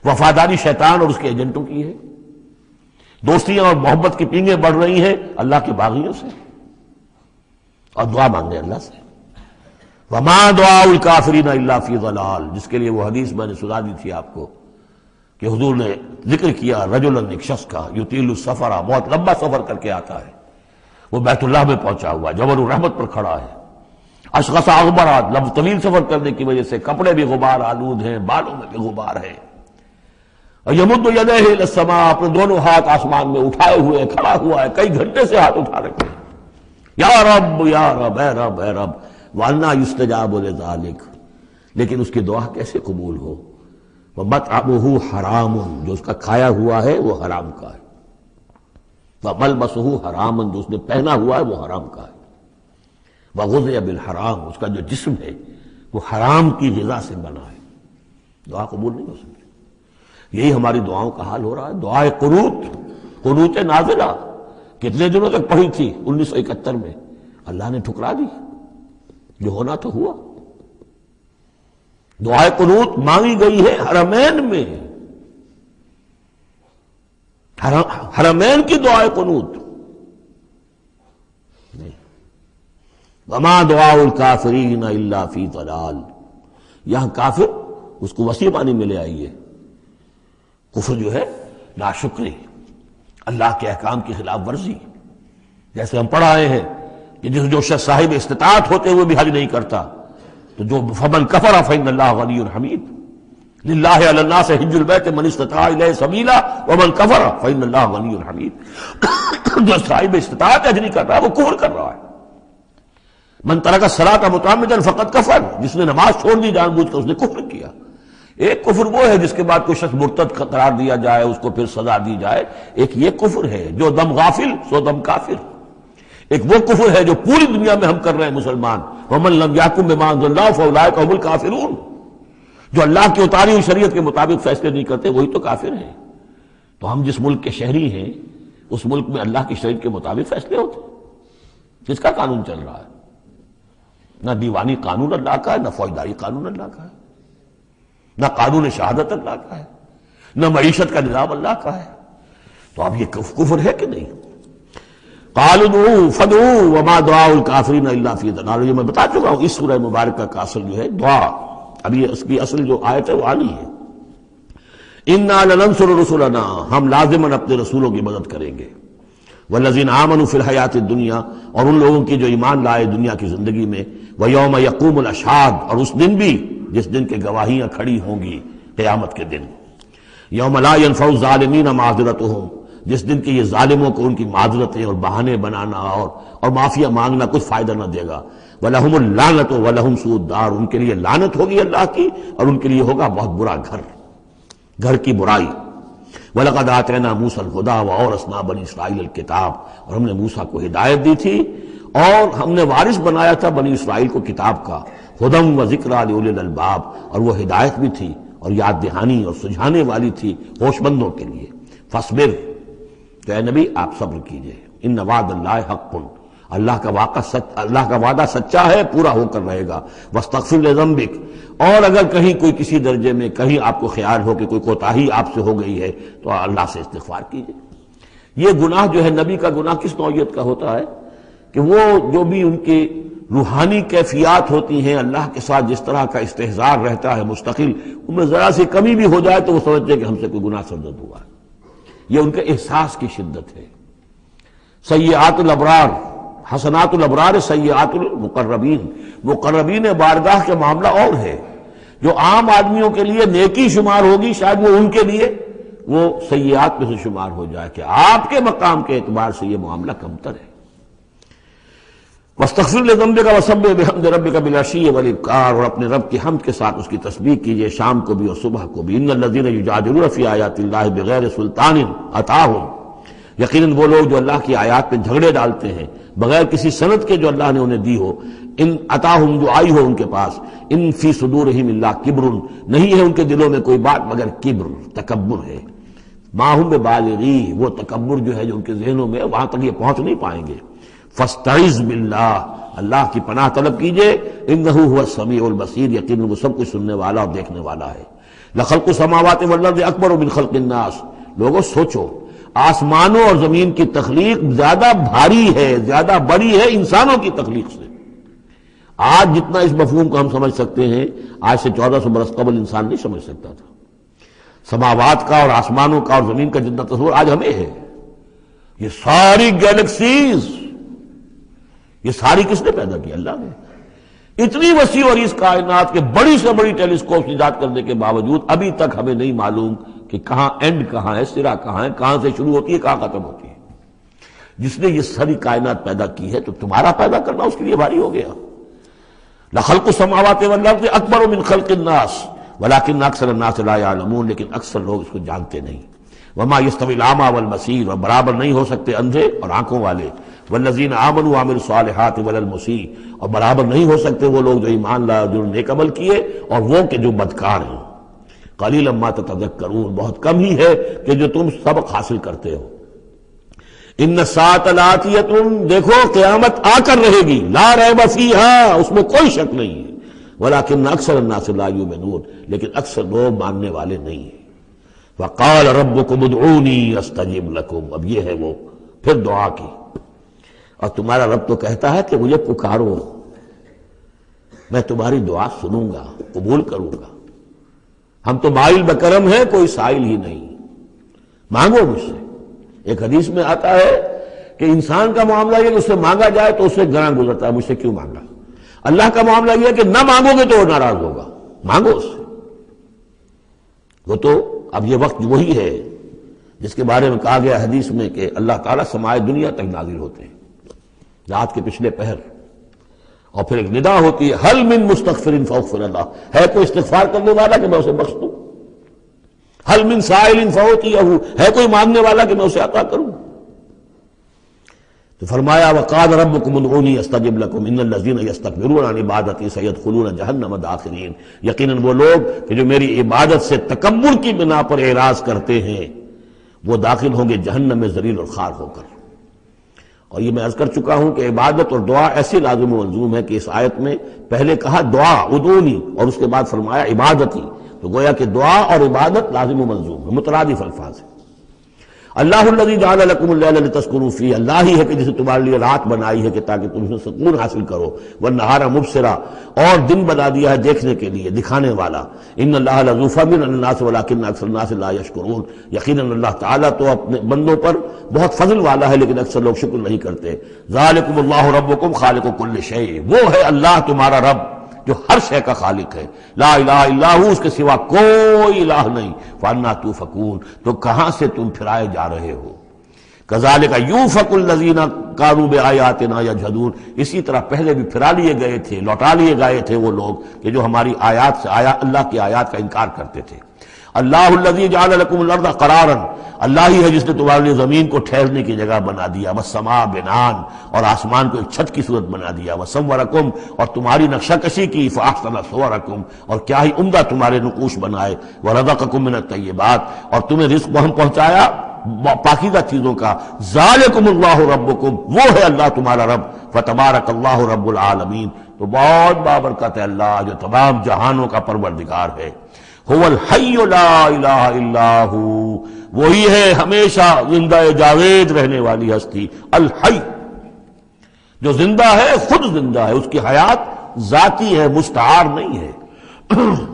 وفاداری شیطان اور اس کے ایجنٹوں کی ہے، دوستیاں اور محبت کی پینگیں بڑھ رہی ہیں اللہ کے باغیوں سے، اور دعا مانگ رہے ہیں اللہ سے۔ وما دعاء الکافرین الا فی ضلال، جس کے لیے وہ حدیث میں نے سنا دی تھی آپ کو کہ حضور نے ذکر کیا رجلا، ایک شخص کا، یطیل السفر، بہت لمبا سفر کر کے آتا ہے، وہ بیت اللہ میں پہنچا ہوا جبل الرحمت پر کھڑا ہے، اشخص اغبرات، لمبا طویل سفر کرنے کی وجہ سے کپڑے بھی غبار آلود ہیں، بالوں میں بھی غبار ہے، اور یمد یدیہ الی السماء، اپنے دونوں ہاتھ آسمان میں اٹھائے ہوئے کھڑا ہوا ہے، کئی گھنٹے سے ہاتھ اٹھا رکھے ہیں، یا رب یا رب، اے رب اے رب، وَأَنَّىٰ يُسْتَجَابُ لِذَٰلِكَ، لیکن اس کی دعا کیسے قبول ہو؟ وَمَطْعَمُهُ حَرَامٌ، جو اس کا کھایا ہوا ہے وہ حرام کا ہے، وَمَلْبَسُهُ حَرَامٌ، جو اس نے پہنا ہوا ہے وہ حرام کا ہے، وَغُذِيَ بِالْحَرَامِ، اس کا جو جسم ہے وہ حرام کی غذا سے بنا ہے، دعا قبول نہیں ہو سکتی۔ یہی ہماری دعاؤں کا حال ہو رہا ہے۔ دعائے قنوت نازلہ کتنے دنوں تک پڑھی تھی 1971 میں، اللہ نے ٹھکرا دی، جو ہونا تو ہوا۔ دعائے قنوت مانگی گئی ہے حرمین میں، حرمین کی دعائے قنوت نہیں۔ وما دعاء الکافرین الا فی ضلال، یہاں کافر اس کو وسیع معنی میں لے آئیے، کفر جو ہے ناشکری، اللہ کے احکام کی خلاف ورزی، جیسے ہم پڑھ آئے ہیں کہ جو شخص صاحب استطاعت ہوتے ہوئے بھی حج نہیں کرتا، تو جو فمن کفر فإن اللہ غنی حمید، للہ علی الناس حج البیت من استطاع الیہ سبیلا ومن کفر فإن اللہ غنی حمید، جو صاحب استطاعت حج نہیں کر رہا وہ کفر کر رہا ہے۔ من ترک الصلاۃ متعمدا فقد کفر، جس نے نماز چھوڑ دی جان بوجھ کر اس نے کفر کیا۔ ایک کفر وہ ہے جس کے بعد کوئی شخص مرتد قرار دیا جائے، اس کو پھر سزا دی جائے، ایک یہ کفر ہے جو دم غافل سو دم کافر، ایک وہ کفر ہے جو پوری دنیا میں ہم کر رہے ہیں مسلمان، ومن لم یحکم بما انزل اللہ فاولئک هم الکافرون، جو اللہ کی اتاری ہوئی شریعت کے مطابق فیصلے نہیں کرتے وہی تو کافر ہیں۔ تو ہم جس ملک کے شہری ہیں اس ملک میں اللہ کی شریعت کے مطابق فیصلے ہوتے ہیں، کس کا قانون چل رہا ہے؟ نہ دیوانی قانون اللہ کا ہے، نہ فوجداری قانون اللہ کا ہے، نہ قانون شہادت اللہ کا ہے، نہ معیشت کا نظام اللہ کا ہے۔ تو اب یہ کفر ہے کہ نہیں؟ قالوا ادعوا فدعوا وما دعاء الکافرین الا فی ضلال، یہ میں بتا چکا ہوں، اس سورہ مبارکہ کا اصل جو ہے دعا، اب یہ اس کی اصل جو آیت ہے وہ آنی ہے۔ انا لننصر رسلنا، ہم لازماً اپنے رسولوں کی مدد کریں گے، والذین آمنوا فی الحیات الدنیا، اور ان لوگوں کی جو ایمان لائے دنیا کی زندگی میں، ویوم یقوم الاشہاد، اور اس دن بھی جس دن کے گواہیاں کھڑی ہوں گی قیامت کے دن، یوم لا ینفع الظالمین معذرتہم، جس دن کے یہ ظالموں کو ان کی معذرتیں اور بہانے بنانا اور معافیہ مانگنا کچھ فائدہ نہ دے گا، وَلَهُمُ اللَّعْنَةُ وَلَهُمْ سُوءُ الدَّارِ، ان کے لیے لعنت ہوگی اللہ کی اور ان کے لیے ہوگا بہت برا گھر کی برائی۔ وَلَقَدْ آتَيْنَا مُوسَى الْهُدَىٰ وَأَوْرَثْنَا بَنِي إِسْرَائِيلَ الْكِتَابَ، اور ہم نے موسیٰ کو ہدایت دی تھی اور ہم نے وارث بنایا تھا بنی اسرائیل کو کتاب کا، ہدی وذکریٰ لأولی الألباب، اور وہ ہدایت بھی تھی اور یاد دہانی اور سجھانے والی تھی ہوش مندوں کے لیے۔ فاصبر، تو اے نبی آپ صبر کیجئے، ان وعد اللہ حق، اللہ کا وعدہ سچا ہے، پورا ہو کر رہے گا۔ واستغفر لذنبک، اور اگر کہیں کوئی کسی درجے میں کہیں آپ کو خیال ہو کہ کوئی کوتاہی آپ سے ہو گئی ہے تو اللہ سے استغفار کیجئے۔ یہ گناہ جو ہے نبی کا گناہ کس نوعیت کا ہوتا ہے کہ وہ جو بھی ان کی روحانی کیفیات ہوتی ہیں اللہ کے ساتھ جس طرح کا استحضار رہتا ہے مستقل، ان میں ذرا سی کمی بھی ہو جائے تو وہ سمجھتے ہیں کہ ہم سے کوئی گناہ سرزد ہوا ہے۔ یہ ان کے احساس کی شدت ہے۔ سیئات الابرار حسنات الابرار سیئات المقربین، مقربین بارگاہ کے معاملہ اور ہے، جو عام آدمیوں کے لیے نیکی شمار ہوگی شاید وہ ان کے لیے وہ سیئات میں سے شمار ہو جائے کہ آپ کے مقام کے اعتبار سے یہ معاملہ کمتر ہے۔ وَاسْتَغْفِرْ لِذَنبِكَ وَسَبِّحْ بِحَمْدِ رَبِّكَ بِالْعَشِيِّ وَالْإِبْكَارِ، اور اپنے رب کی حمد کے ساتھ اس کی تسبیح کیجئے شام کو بھی اور صبح کو بھی۔ إِنَّ الَّذِينَ يُجَادِلُونَ فِي آيَاتِ اللَّهِ بِغَيْرِ سُلْطَانٍ أَتَاهُمْ، یقیناً وہ لوگ جو اللہ کی آیات پہ جھگڑے ڈالتے ہیں بغیر کسی سند کے جو اللہ نے انہیں دی ہو، ان اتاہم جو آئی ہو ان کے پاس، ان فی صدورہم الا کبر، نہیں ہے ان کے دلوں میں کوئی بات مگر کبر، تکبر ہے۔ ما ہم ببالغی، وہ تکبر جو ہے جو ان کے ذہنوں میں وہاں تک یہ پہنچ نہیں پائیں گے۔ فاستعذ باللہ، اللہ کی پناہ طلب کیجئے، انہ هو السمیع البصیر، یقیناً وہ سب کچھ سننے والا اور دیکھنے والا ہے۔ لخلق السماوات والارض اکبر من خلق الناس، لوگوں سوچو آسمانوں اور زمین کی تخلیق زیادہ بھاری ہے، زیادہ بڑی ہے انسانوں کی تخلیق سے۔ آج جتنا اس مفہوم کو ہم سمجھ سکتے ہیں آج سے 1400 برس قبل انسان نہیں سمجھ سکتا تھا۔ سماوات کا اور آسمانوں کا اور زمین کا جتنا تصور آج ہمیں ہے، یہ ساری گیلیکسیز، یہ ساری کس نے پیدا کی؟ اللہ نے۔ اتنی وسیع اور اس کائنات کے بڑی سے بڑی ٹیلیسکوپ ایجاد کرنے کے باوجود ابھی تک ہمیں نہیں معلوم کہ کہاں اینڈ کہاں ہے، سرا کہاں ہے، کہاں سے شروع ہوتی ہے کہاں ختم ہوتی ہے۔ جس نے یہ ساری کائنات پیدا کی ہے تو تمہارا پیدا کرنا اس کے لیے بھاری ہو گیا۔ لخلق السماوات والارض اکبر من خلق الناس ولکن اکثر الناس لا یعلمون، لیکن اکثر لوگ اس کو جانتے نہیں۔ وما یستوی الاعمی والبصیر، اور برابر نہیں ہو سکتے اندھے اور آنکھوں والے، والذین آمنوا وعملوا الصالحات ولا المسیء، اور برابر نہیں ہو سکتے وہ لوگ جو ایمان لائے جو نیک عمل کیے اور وہ کہ جو بدکار ہیں۔ قلیلا ما تتذکرون، بہت کم ہی ہے کہ جو تم سبق حاصل کرتے ہو۔ ان الساعۃ لآتیۃ، دیکھو قیامت آ کر رہے گی، لا ریب فیہا، اس میں کوئی شک نہیں ہے، ولکن اکثر الناس لا یؤمنون، لیکن اکثر لوگ ماننے والے نہیں ہیں۔ وقال ربکم ادعونی استجب لکم، اب یہ ہے وہ پھر دعا کی، اور تمہارا رب تو کہتا ہے کہ مجھے پکارو، میں تمہاری دعا سنوں گا، قبول کروں گا۔ ہم تو مائل بکرم ہیں، کوئی سائل ہی نہیں، مانگو مجھ سے۔ ایک حدیث میں آتا ہے کہ انسان کا معاملہ یہ کہ اس سے مانگا جائے تو اس سے گراں گزرتا ہے، مجھ سے کیوں مانگا۔ اللہ کا معاملہ یہ ہے کہ نہ مانگو گے تو وہ ناراض ہوگا، مانگو اس سے۔ وہ تو اب یہ وقت وہی ہے جس کے بارے میں کہا گیا حدیث میں کہ اللہ تعالیٰ سمائے دنیا تک نازل ہوتے ہیں رات کے پچھلے پہر، اور پھر ایک ندا ہوتی ہے حل من مستغفر فاغفر اللہ، ہے کوئی استغفار کرنے والا کہ میں اسے بخش دوں؟ حل من سائل فاعطیہ، ہے کوئی مانگنے والا کہ میں اسے عطا کروں؟ تو فرمایا وقال ربکم ادعونی استجب لکم ان الذین یستکبرون عن عبادتی سیدخلون جہنم داخرین، یقیناً وہ لوگ کہ جو میری عبادت سے تکبر کی بنا پر اعراض کرتے ہیں وہ داخل ہوں گے جہنم میں ذلیل اور خوار ہو کر۔ اور یہ میں عرض کر چکا ہوں کہ عبادت اور دعا ایسی لازم و ملزوم ہے کہ اس آیت میں پہلے کہا دعا ادعونی اور اس کے بعد فرمایا عبادتی، تو گویا کہ دعا اور عبادت لازم و ملزوم ہے، مترادف الفاظ ہیں۔ اللہ الذی جعل لکم اللیل لتسکنوا فیہ، اللہ ہی ہے کہ جسے تمہارے لیے رات بنائی ہے کہ تاکہ تم اس میں سکون حاصل کرو، والنہار مبصرا، اور دن بنا دیا ہے دیکھنے کے لیے، دکھانے والا۔ ان اللہ لذو فضل علی الناس ولکن اکثر الناس لا یشکرون، یقیناً اللہ تعالیٰ تو اپنے بندوں پر بہت فضل والا ہے لیکن اکثر لوگ شکر نہیں کرتے۔ ذالکم اللہ ربکم خالق کل شیء، وہ ہے اللہ تمہارا رب جو ہر شے کا خالق ہے، لا الہ الا ہو، اس کے سوا کوئی الہ نہیں۔ فانا توفکون، تو کہاں سے تم پھرائے جا رہے ہو؟ کذالک یوفک الذین کانوا بآیاتنا یجحدون، اسی طرح پہلے بھی پھرا لیے گئے تھے، لوٹا لیے گئے تھے وہ لوگ کہ جو ہماری آیات سے اللہ کی آیات کا انکار کرتے تھے۔ اللہ الذی جعل لکم الارض قرارا، اللہ ہی ہے جس نے تمہارے لیے زمین کو ٹھہرنے کی جگہ بنا دیا، والسماء بنان، اور آسمان کو ایک چھت کی صورت بنا دیا، وصورکم، اور تمہاری نقشہ کشی کی، فاحسن صورکم، اور کیا ہی عمدہ تمہارے نقوش بنائے، ورزقکم من الطیبات، اور تمہیں رزق ہم پہنچایا پاکیزہ چیزوں کا۔ ذالکم اللہ ربکم، وہ ہے اللہ تمہارا رب، فتبارک اللہ رب العالمین، تو بہت بابرکت ہے اللہ جو تمام جہانوں کا پروردگار ہے۔ هو الحی لا الہ الا ہو، وہی ہے ہمیشہ زندہ جاوید رہنے والی ہستی، الحی، جو زندہ ہے، خود زندہ ہے، اس کی حیات ذاتی ہے، مستعار نہیں ہے۔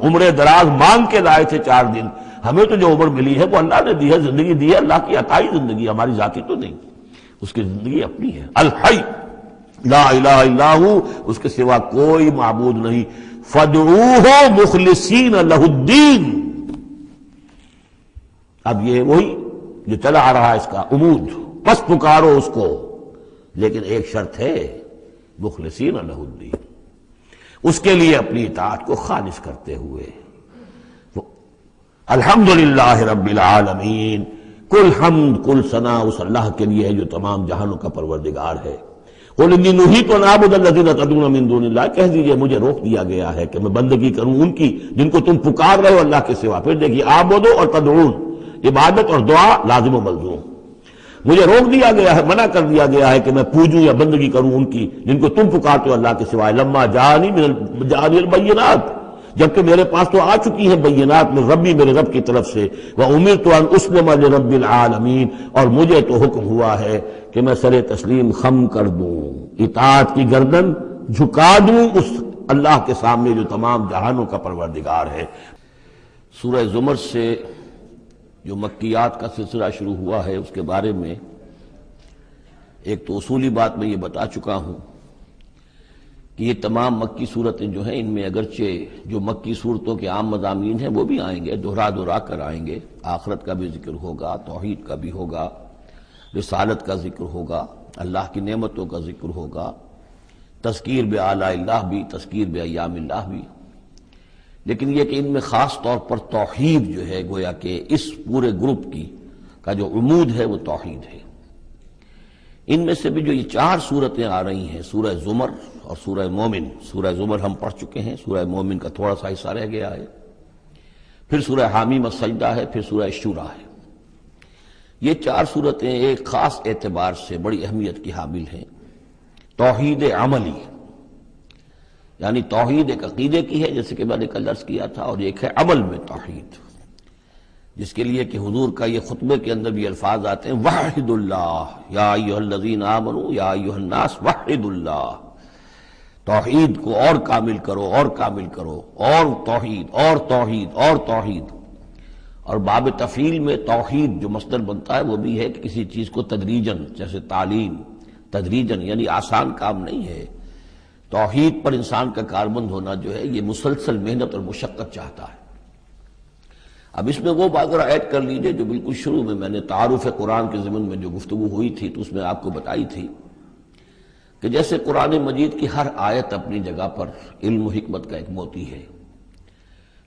عمر دراز مانگ کے لائے تھے 4 دن، ہمیں تو جو عمر ملی ہے وہ اللہ نے دی ہے، زندگی دی ہے، اللہ کی عطائی زندگی، ہماری ذاتی تو نہیں۔ اس کی زندگی اپنی ہے. الحی لا الہ الا ہو، اس کے سوا کوئی معبود نہیں. فادعوہ مخلصین لہ الدین. اب یہ وہی جو چلا آ رہا ہے اس کا عمود، پس پکارو اس کو، لیکن ایک شرط ہے، مخلصین لہ الدین، اس کے لیے اپنی اطاعت کو خالص کرتے ہوئے. الحمدللہ رب العالمین، کل حمد کل ثنا اس اللہ کے لیے ہے جو تمام جہانوں کا پروردگار ہے. قل انی نہیت ان اعبد الذین تدعون من دون اللہ، کہہ دیجئے مجھے روک دیا گیا ہے کہ میں بندگی کروں ان کی جن کو تم پکار رہے ہو اللہ کے سوا. پھر دیکھیے اعبدو اور تدعون، عبادت اور دعا لازم و ملزوم. مجھے روک دیا گیا ہے، منع کر دیا گیا ہے کہ میں پوجوں یا بندگی کروں ان کی جن کو تم پکارتے ہو اللہ کے سوائے. لما جانی البینات، جبکہ میرے پاس تو آ چکی ہیں بینات من ربی، میرے رب کی طرف سے. وامرت ان اسلم لرب العالمین، اور مجھے تو حکم ہوا ہے کہ میں سر تسلیم خم کر دوں، اطاعت کی گردن جھکا دوں اس اللہ کے سامنے جو تمام جہانوں کا پروردگار ہے. سورہ زمر سے جو مکیات کا سلسلہ شروع ہوا ہے اس کے بارے میں ایک تو اصولی بات میں یہ بتا چکا ہوں کہ یہ تمام مکی صورتیں جو ہیں ان میں اگرچہ جو مکی صورتوں کے عام مضامین ہیں وہ بھی آئیں گے، دہرا کر آئیں گے. آخرت کا بھی ذکر ہوگا، توحید کا بھی ہوگا، رسالت کا ذکر ہوگا، اللہ کی نعمتوں کا ذکر ہوگا، تذکیر بآلاء اللہ بھی، تذکیر بایام اللہ بھی. لیکن یہ کہ ان میں خاص طور پر توحید جو ہے گویا کہ اس پورے گروپ کی کا جو عمود ہے وہ توحید ہے. ان میں سے بھی جو یہ 4 صورتیں آ رہی ہیں، سورہ زمر اور سورہ مومن. سورہ زمر ہم پڑھ چکے ہیں، سورہ مومن کا تھوڑا سا حصہ رہ گیا ہے، پھر سورہ حامیم السجدہ ہے، پھر سورہ شورى ہے. یہ 4 صورتیں ایک خاص اعتبار سے بڑی اہمیت کی حامل ہیں. توحید عملی، یعنی توحید ایک عقیدے کی ہے جیسے کہ میں نے کل عرض کیا تھا، اور ایک ہے عمل میں توحید، جس کے لیے کہ حضور کا یہ خطبے کے اندر بھی الفاظ آتے ہیں وحد اللہ یا ایھا الذین آمنوا یا ایھا الناس وحد اللہ. توحید کو اور کامل کرو، اور کامل کرو، اور توحید اور توحید اور توحید. اور باب تفعیل میں توحید جو مصدر بنتا ہے وہ بھی ہے کہ کسی چیز کو تدریجن، جیسے تعلیم تدریجن، یعنی آسان کام نہیں ہے. توحید پر انسان کا کاربند ہونا جو ہے یہ مسلسل محنت اور مشقت چاہتا ہے. اب اس میں وہ بات ذرا ایڈ کر لیجئے جو بالکل شروع میں نے تعارف قرآن کے ضمن میں جو گفتگو ہوئی تھی تو اس میں آپ کو بتائی تھی کہ جیسے قرآن مجید کی ہر آیت اپنی جگہ پر علم و حکمت کا ایک موتی ہے،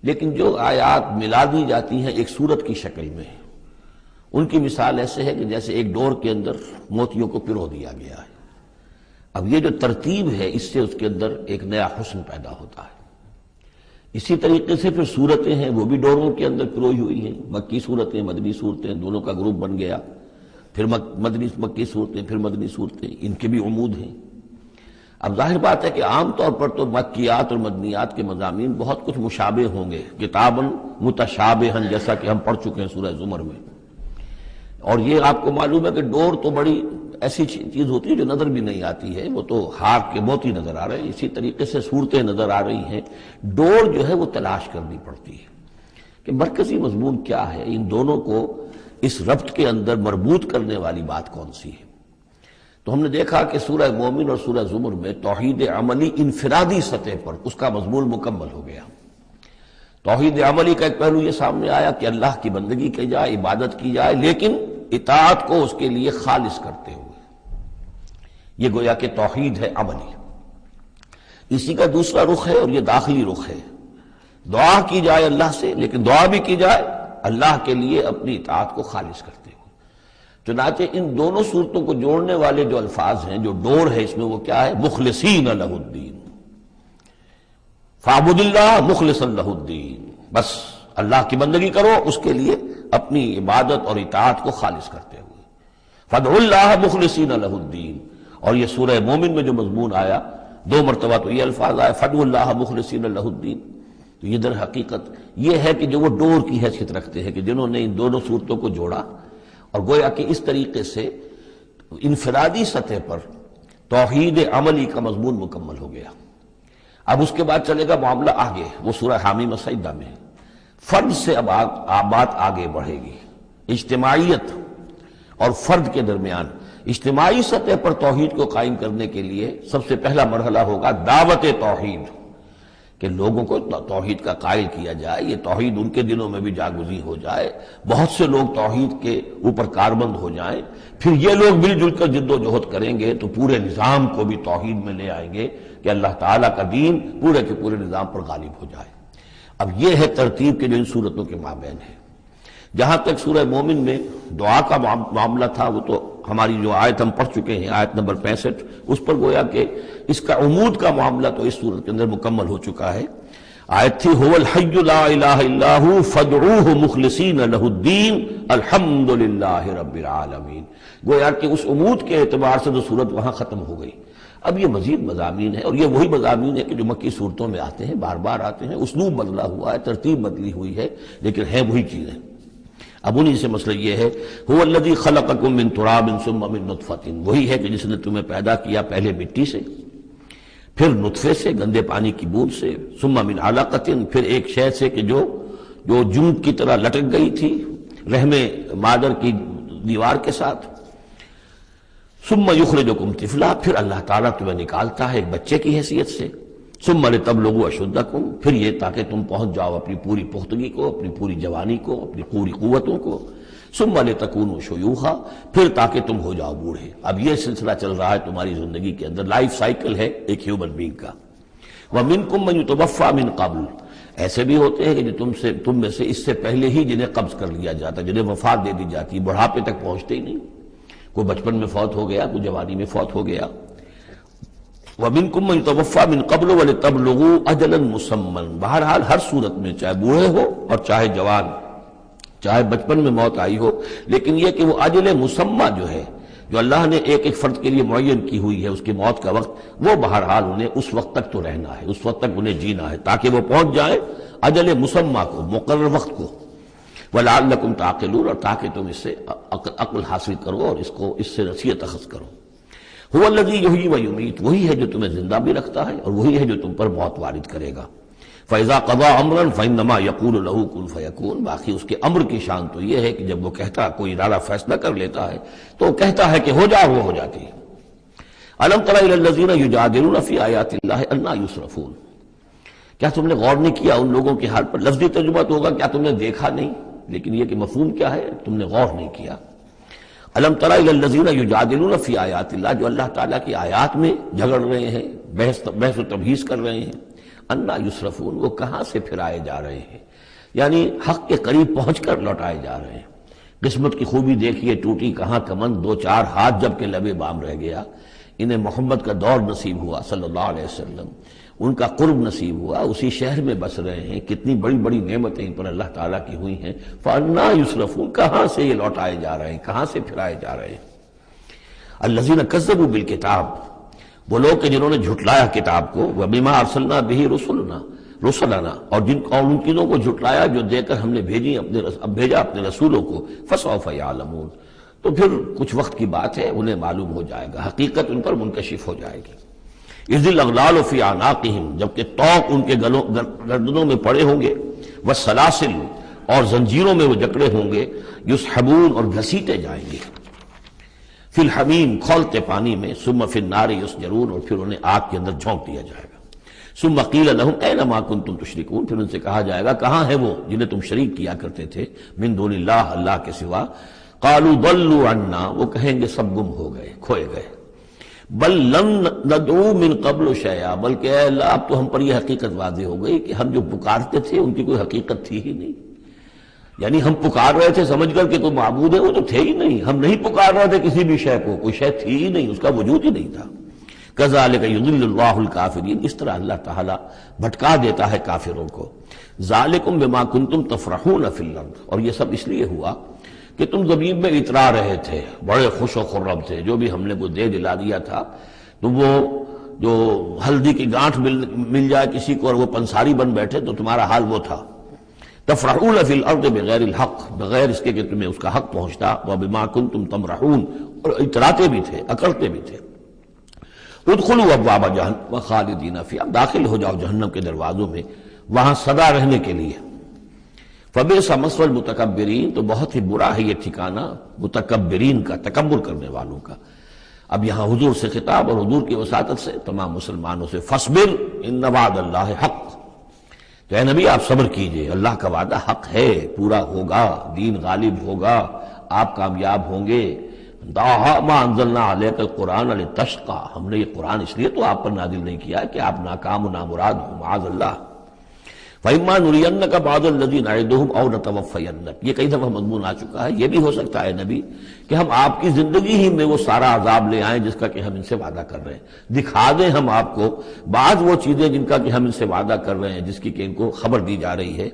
لیکن جو آیات ملا دی جاتی ہیں ایک صورت کی شکل میں، ان کی مثال ایسے ہے کہ جیسے ایک ڈور کے اندر موتیوں کو پرو دیا گیا ہے. اب یہ جو ترتیب ہے اس سے اس کے اندر ایک نیا حسن پیدا ہوتا ہے. اسی طریقے سے پھر صورتیں ہیں وہ بھی ڈوروں کے اندر پروئی ہوئی ہیں، مکی صورتیں مدنی صورتیں، دونوں کا گروپ بن گیا. پھر مکی صورتیں، پھر مدنی صورتیں، ان کے بھی عمود ہیں. اب ظاہر بات ہے کہ عام طور پر تو مکیات اور مدنیات کے مضامین بہت کچھ مشابہ ہوں گے، کتاباً متشابہاً، جیسا کہ ہم پڑھ چکے ہیں سورہ زمر میں. اور یہ آپ کو معلوم ہے کہ ڈور تو بڑی ایسی چیز ہوتی ہے جو نظر بھی نہیں آتی ہے، وہ تو ہار کے موتی نظر آ رہے ہیں. اسی طریقے سے صورتیں نظر آ رہی ہیں، ڈور جو ہے وہ تلاش کرنی پڑتی ہے کہ مرکزی مضمون کیا ہے، ان دونوں کو اس ربط کے اندر مربوط کرنے والی بات کون سی ہے. تو ہم نے دیکھا کہ سورہ مومن اور سورہ زمر میں توحید عملی انفرادی سطح پر اس کا مضمون مکمل ہو گیا. توحید عملی کا ایک پہلو یہ سامنے آیا کہ اللہ کی بندگی کی جائے، عبادت کی جائے، لیکن اطاعت کو اس کے لیے خالص کرتے ہوئے. یہ گویا کہ توحید ہے عملی. اسی کا دوسرا رخ ہے اور یہ داخلی رخ ہے، دعا کی جائے اللہ سے، لیکن دعا بھی کی جائے اللہ کے لیے اپنی اطاعت کو خالص کرتے ہوئے. چنانچہ ان دونوں صورتوں کو جوڑنے والے جو الفاظ ہیں، جو ڈور ہے اس میں، وہ کیا ہے؟ مخلصین لہ الدین، فاعبد اللہ مخلصا لہ الدین. بس اللہ کی بندگی کرو، اس کے لیے اپنی عبادت اور اطاعت کو خالص کرتے ہوئے. فادعوا اللہ مخلصین لہ الدین. اور یہ سورہ مومن میں جو مضمون آیا 2 مرتبہ تو یہ الفاظ آئے فادعوا اللہ مخلصین لہ الدین. تو یہ در حقیقت یہ ہے کہ جو وہ ڈور کی حیثیت رکھتے ہیں کہ جنہوں نے ان دونوں صورتوں کو جوڑا، اور گویا کہ اس طریقے سے انفرادی سطح پر توحید عملی کا مضمون مکمل ہو گیا. اب اس کے بعد چلے گا معاملہ آگے، وہ سورہ حامیم السجدہ میں فرد سے اب بات آگے بڑھے گی. اجتماعیت اور فرد کے درمیان اجتماعی سطح پر توحید کو قائم کرنے کے لیے سب سے پہلا مرحلہ ہوگا دعوت توحید، کہ لوگوں کو توحید کا قائل کیا جائے، یہ توحید ان کے دلوں میں بھی جاگزی ہو جائے، بہت سے لوگ توحید کے اوپر کاربند ہو جائیں، پھر یہ لوگ مل جل کر جد و جہد کریں گے تو پورے نظام کو بھی توحید میں لے آئیں گے کہ اللہ تعالیٰ کا دین پورے کے پورے نظام پر غالب ہو جائے۔ اب یہ ہے ترتیب کے جو ان صورتوں کے مابین ہے۔ جہاں تک سورہ مومن میں دعا کا معاملہ تھا وہ تو ہماری جو آیت ہم پڑھ چکے ہیں، آیت نمبر 65، اس پر گویا کہ اس کا عمود کا معاملہ تو اس صورت کے اندر مکمل ہو چکا ہے۔ آیت تھی هو الحی لا الہ الا هو فادعوه مخلصین لہ الدین الحمد للہ رب العالمین۔ گویا کہ اس عمود کے اعتبار سے تو صورت وہاں ختم ہو گئی۔ اب یہ مزید مضامین ہے، اور یہ وہی مضامین ہے کہ جو مکی صورتوں میں آتے ہیں، بار بار آتے ہیں، اسلوب بدلا ہوا ہے، ترتیب بدلی ہوئی ہے، لیکن ہیں وہی چیزیں۔ اب انہی سے مسئلہ یہ ہے هو الذی خلقکم من تراب ثم من نطفۃ، وہی ہے کہ جس نے تمہیں پیدا کیا پہلے مٹی سے، پھر نطفے سے، گندے پانی کی بوند سے، ثم من علقۃ، پھر ایک شے سے کہ جو جنگ کی طرح لٹک گئی تھی رحم مادر کی دیوار کے ساتھ، ثم یخرجکم طفلا، پھر اللہ تعالیٰ تمہیں نکالتا ہے ایک بچے کی حیثیت سے، ثم لتبلغوا اشدکم، پھر یہ تاکہ تم پہنچ جاؤ اپنی پوری پختگی کو، اپنی پوری جوانی کو، اپنی پوری قوتوں کو، ثم لتکونوا شیوخا، پھر تاکہ تم ہو جاؤ بوڑھے۔ اب یہ سلسلہ چل رہا ہے تمہاری زندگی کے اندر، لائف سائیکل ہے ایک ہیومن بینگ کا۔ ومنکم من یتوفی من قبل، ایسے بھی ہوتے ہیں کہ جو تم میں سے اس سے پہلے ہی جنہیں قبض کر لیا جاتا، جنہیں وفات دے دی جاتی، بڑھاپے تک پہنچتے ہی نہیں، کوئی بچپن میں فوت ہو گیا، کوئی جوانی میں فوت ہو گیا۔ وَمِنْكُمْ مَنْ يُتَوَفَّى مِنْ قَبْلُ وَلِتَبْلُغُوا أَجَلًا مُّسَمًّى، بہرحال ہر صورت میں چاہے بوڑھے ہو اور چاہے جوان، چاہے بچپن میں موت آئی ہو، لیکن یہ کہ وہ اجل مسمى جو ہے، جو اللہ نے ایک ایک فرد کے لیے معین کی ہوئی ہے اس کی موت کا وقت، وہ بہرحال انہیں اس وقت تک تو رہنا ہے، اس وقت تک انہیں جینا ہے تاکہ وہ پہنچ جائیں اجل مسمى کو، مقرر وقت کو۔ وَلَعَلَّكُمْ تَعْقِلُونَ، اور تاکہ تم اس سے عقل حاصل کرو اور اس سے نصیحت اخذ کرو۔ هو الذی یحیی و یمیت، وہی ہے جو تمہیں زندہ بھی رکھتا ہے اور وہی ہے جو تم پر موت وارد کرے گا۔ فَإِذَا قَضَىٰ أَمْرًا فَإِنَّمَا يَقُولُ لَهُ كُن فَيَكُونُ، باقی اس کے امر کی شان تو یہ ہے کہ جب وہ کہتا، کوئی ارادہ فیصلہ کر لیتا ہے تو وہ کہتا ہے کہ ہو جا، وہ ہو جاتی ہے۔ أَلَمْ تَرَ إِلَى الَّذِينَ يُجَادِلُونَ فِي آيَاتِ اللَّهِ أَنَّىٰ يُصْرَفُونَ، کیا تم نے غور نہیں کیا ان لوگوں کے حال پر؟ لفظی ترجمہ تو ہوگا کیا تم نے دیکھا نہیں، لیکن یہ کہ مفہوم کیا ہے، تم نے غور نہیں کیا۔ الم تر الی الذین یجادلون فی آیات اللہ، جو اللہ تعالیٰ کی آیات میں جھگڑ رہے ہیں، بحث و تبحیث کر رہے ہیں، انا یصرفون، وہ کہاں سے پھرائے جا رہے ہیں، یعنی حق کے قریب پہنچ کر لوٹائے جا رہے ہیں۔ قسمت کی خوبی دیکھیے، ٹوٹی کہاں کمند، دو چار ہاتھ جب کہ لبے بام رہ گیا۔ انہیں محمد کا دور نصیب ہوا صلی اللہ علیہ وسلم، ان کا قرب نصیب ہوا، اسی شہر میں بس رہے ہیں، کتنی بڑی بڑی نعمتیں ان پر اللہ تعالیٰ کی ہوئی ہیں۔ فَأَنَّىٰ يُصْرَفُونَ، کہاں سے یہ لوٹائے جا رہے ہیں، کہاں سے پھرائے جا رہے ہیں۔ الَّذِينَ كَذَّبُوا بِالْكِتَابِ، وہ لوگ کہ جنہوں نے جھٹلایا کتاب کو، وَبِمَا أَرْسَلْنَا بِهِ رُسُلَنَا، اور ان چیزوں کو جھٹلایا جو دے کر ہم نے بھیجا اپنے رسولوں کو، فَسَوْفَ يَعْلَمُونَ، تو پھر کچھ وقت کی بات ہے، انہیں معلوم ہو جائے گا، حقیقت ان پر منکشف ہو جائے گی۔ اذ الاغلال فی اعناقہم، جبکہ طوق ان کے گردنوں میں پڑے ہوں گے، والسلاسل، اور زنجیروں میں وہ جکڑے ہوں گے، یسحبون، اور گھسیٹے جائیں گے، فی الحمیم، کھولتے پانی میں، ثم فی النار یسجرون، اور پھر انہیں آگ کے اندر جھونک دیا جائے گا۔ ثم قیل لہم این ما کنتم تشرکون، پھر ان سے کہا جائے گا کہاں ہے وہ جنہیں تم شریک کیا کرتے تھے، من دون اللہ، اللہ کے سوا۔ قالوا ضلوا عنا، وہ کہیں گے سب گم ہو گئے، کھوئے گئے۔ بل لم ندعو من قبل شیئا، بلکہ اے اللہ اب تو ہم پر یہ حقیقت واضح ہو گئی کہ ہم جو پکارتے تھے ان کی کوئی حقیقت تھی ہی نہیں، یعنی ہم پکار رہے تھے سمجھ کر کہ کوئی معبود ہے، وہ تو تھے ہی نہیں، ہم نہیں پکار رہے تھے کسی بھی شے کو، کوئی شے تھی ہی نہیں، اس کا وجود ہی نہیں تھا۔ کذالک یضل اللہ الکافرین، اس طرح اللہ تعالیٰ بھٹکا دیتا ہے کافروں کو۔ ذالکم بما کنتم تفرحون فی الارض، اور یہ سب اس لیے ہوا کہ تم زمین میں اترا رہے تھے، بڑے خوش و خرم تھے، جو بھی ہم نے کو دے دلا دیا تھا، تو وہ جو ہلدی کی گانٹھ مل جائے کسی کو اور وہ پنساری بن بیٹھے تو تمہارا حال وہ تھا۔ تفرحون فی الارض بغیر الحق، بغیر اس کے کہ تمہیں اس کا حق پہنچتا، وبما کنتم تمرحون، اور اتراتے بھی تھے، اکڑتے بھی تھے۔ ادخلوا ابواب جہنم خالدین فیہا، داخل ہو جاؤ جہنم کے دروازوں میں، وہاں سدا رہنے کے لیے۔ فبئس مثوى المتکبرین، تو بہت ہی برا ہے یہ ٹھکانہ متکبرین کا، تکبر کرنے والوں کا۔ اب یہاں حضور سے خطاب اور حضور کی وساطت سے تمام مسلمانوں سے، فاصبر ان وعد اللہ حق، تو اے نبی آپ صبر کیجئے، اللہ کا وعدہ حق ہے، پورا ہوگا، دین غالب ہوگا، آپ کامیاب ہوں گے۔ ما انزلنا علیک القرآن لتشقى، ہم نے یہ قرآن اس لیے تو آپ پر نازل نہیں کیا ہے کہ آپ ناکام و نامراد ہوں، معاذ اللہ۔ فَإِمَّا نُرِيَنَّكَ بَعْضَ الَّذِي نَعِدُهُمْ أَوْ نَتَوَفَّيَنَّكَ، یہ کئی دفعہ مضمون آ چکا ہے، یہ بھی ہو سکتا ہے نبی کہ ہم آپ کی زندگی ہی میں وہ سارا عذاب لے آئیں جس کا کہ ہم ان سے وعدہ کر رہے ہیں، دکھا دیں ہم آپ کو بعض وہ چیزیں جن کا کہ ہم ان سے وعدہ کر رہے ہیں، جس کی کہ ان کو خبر دی جا رہی ہے،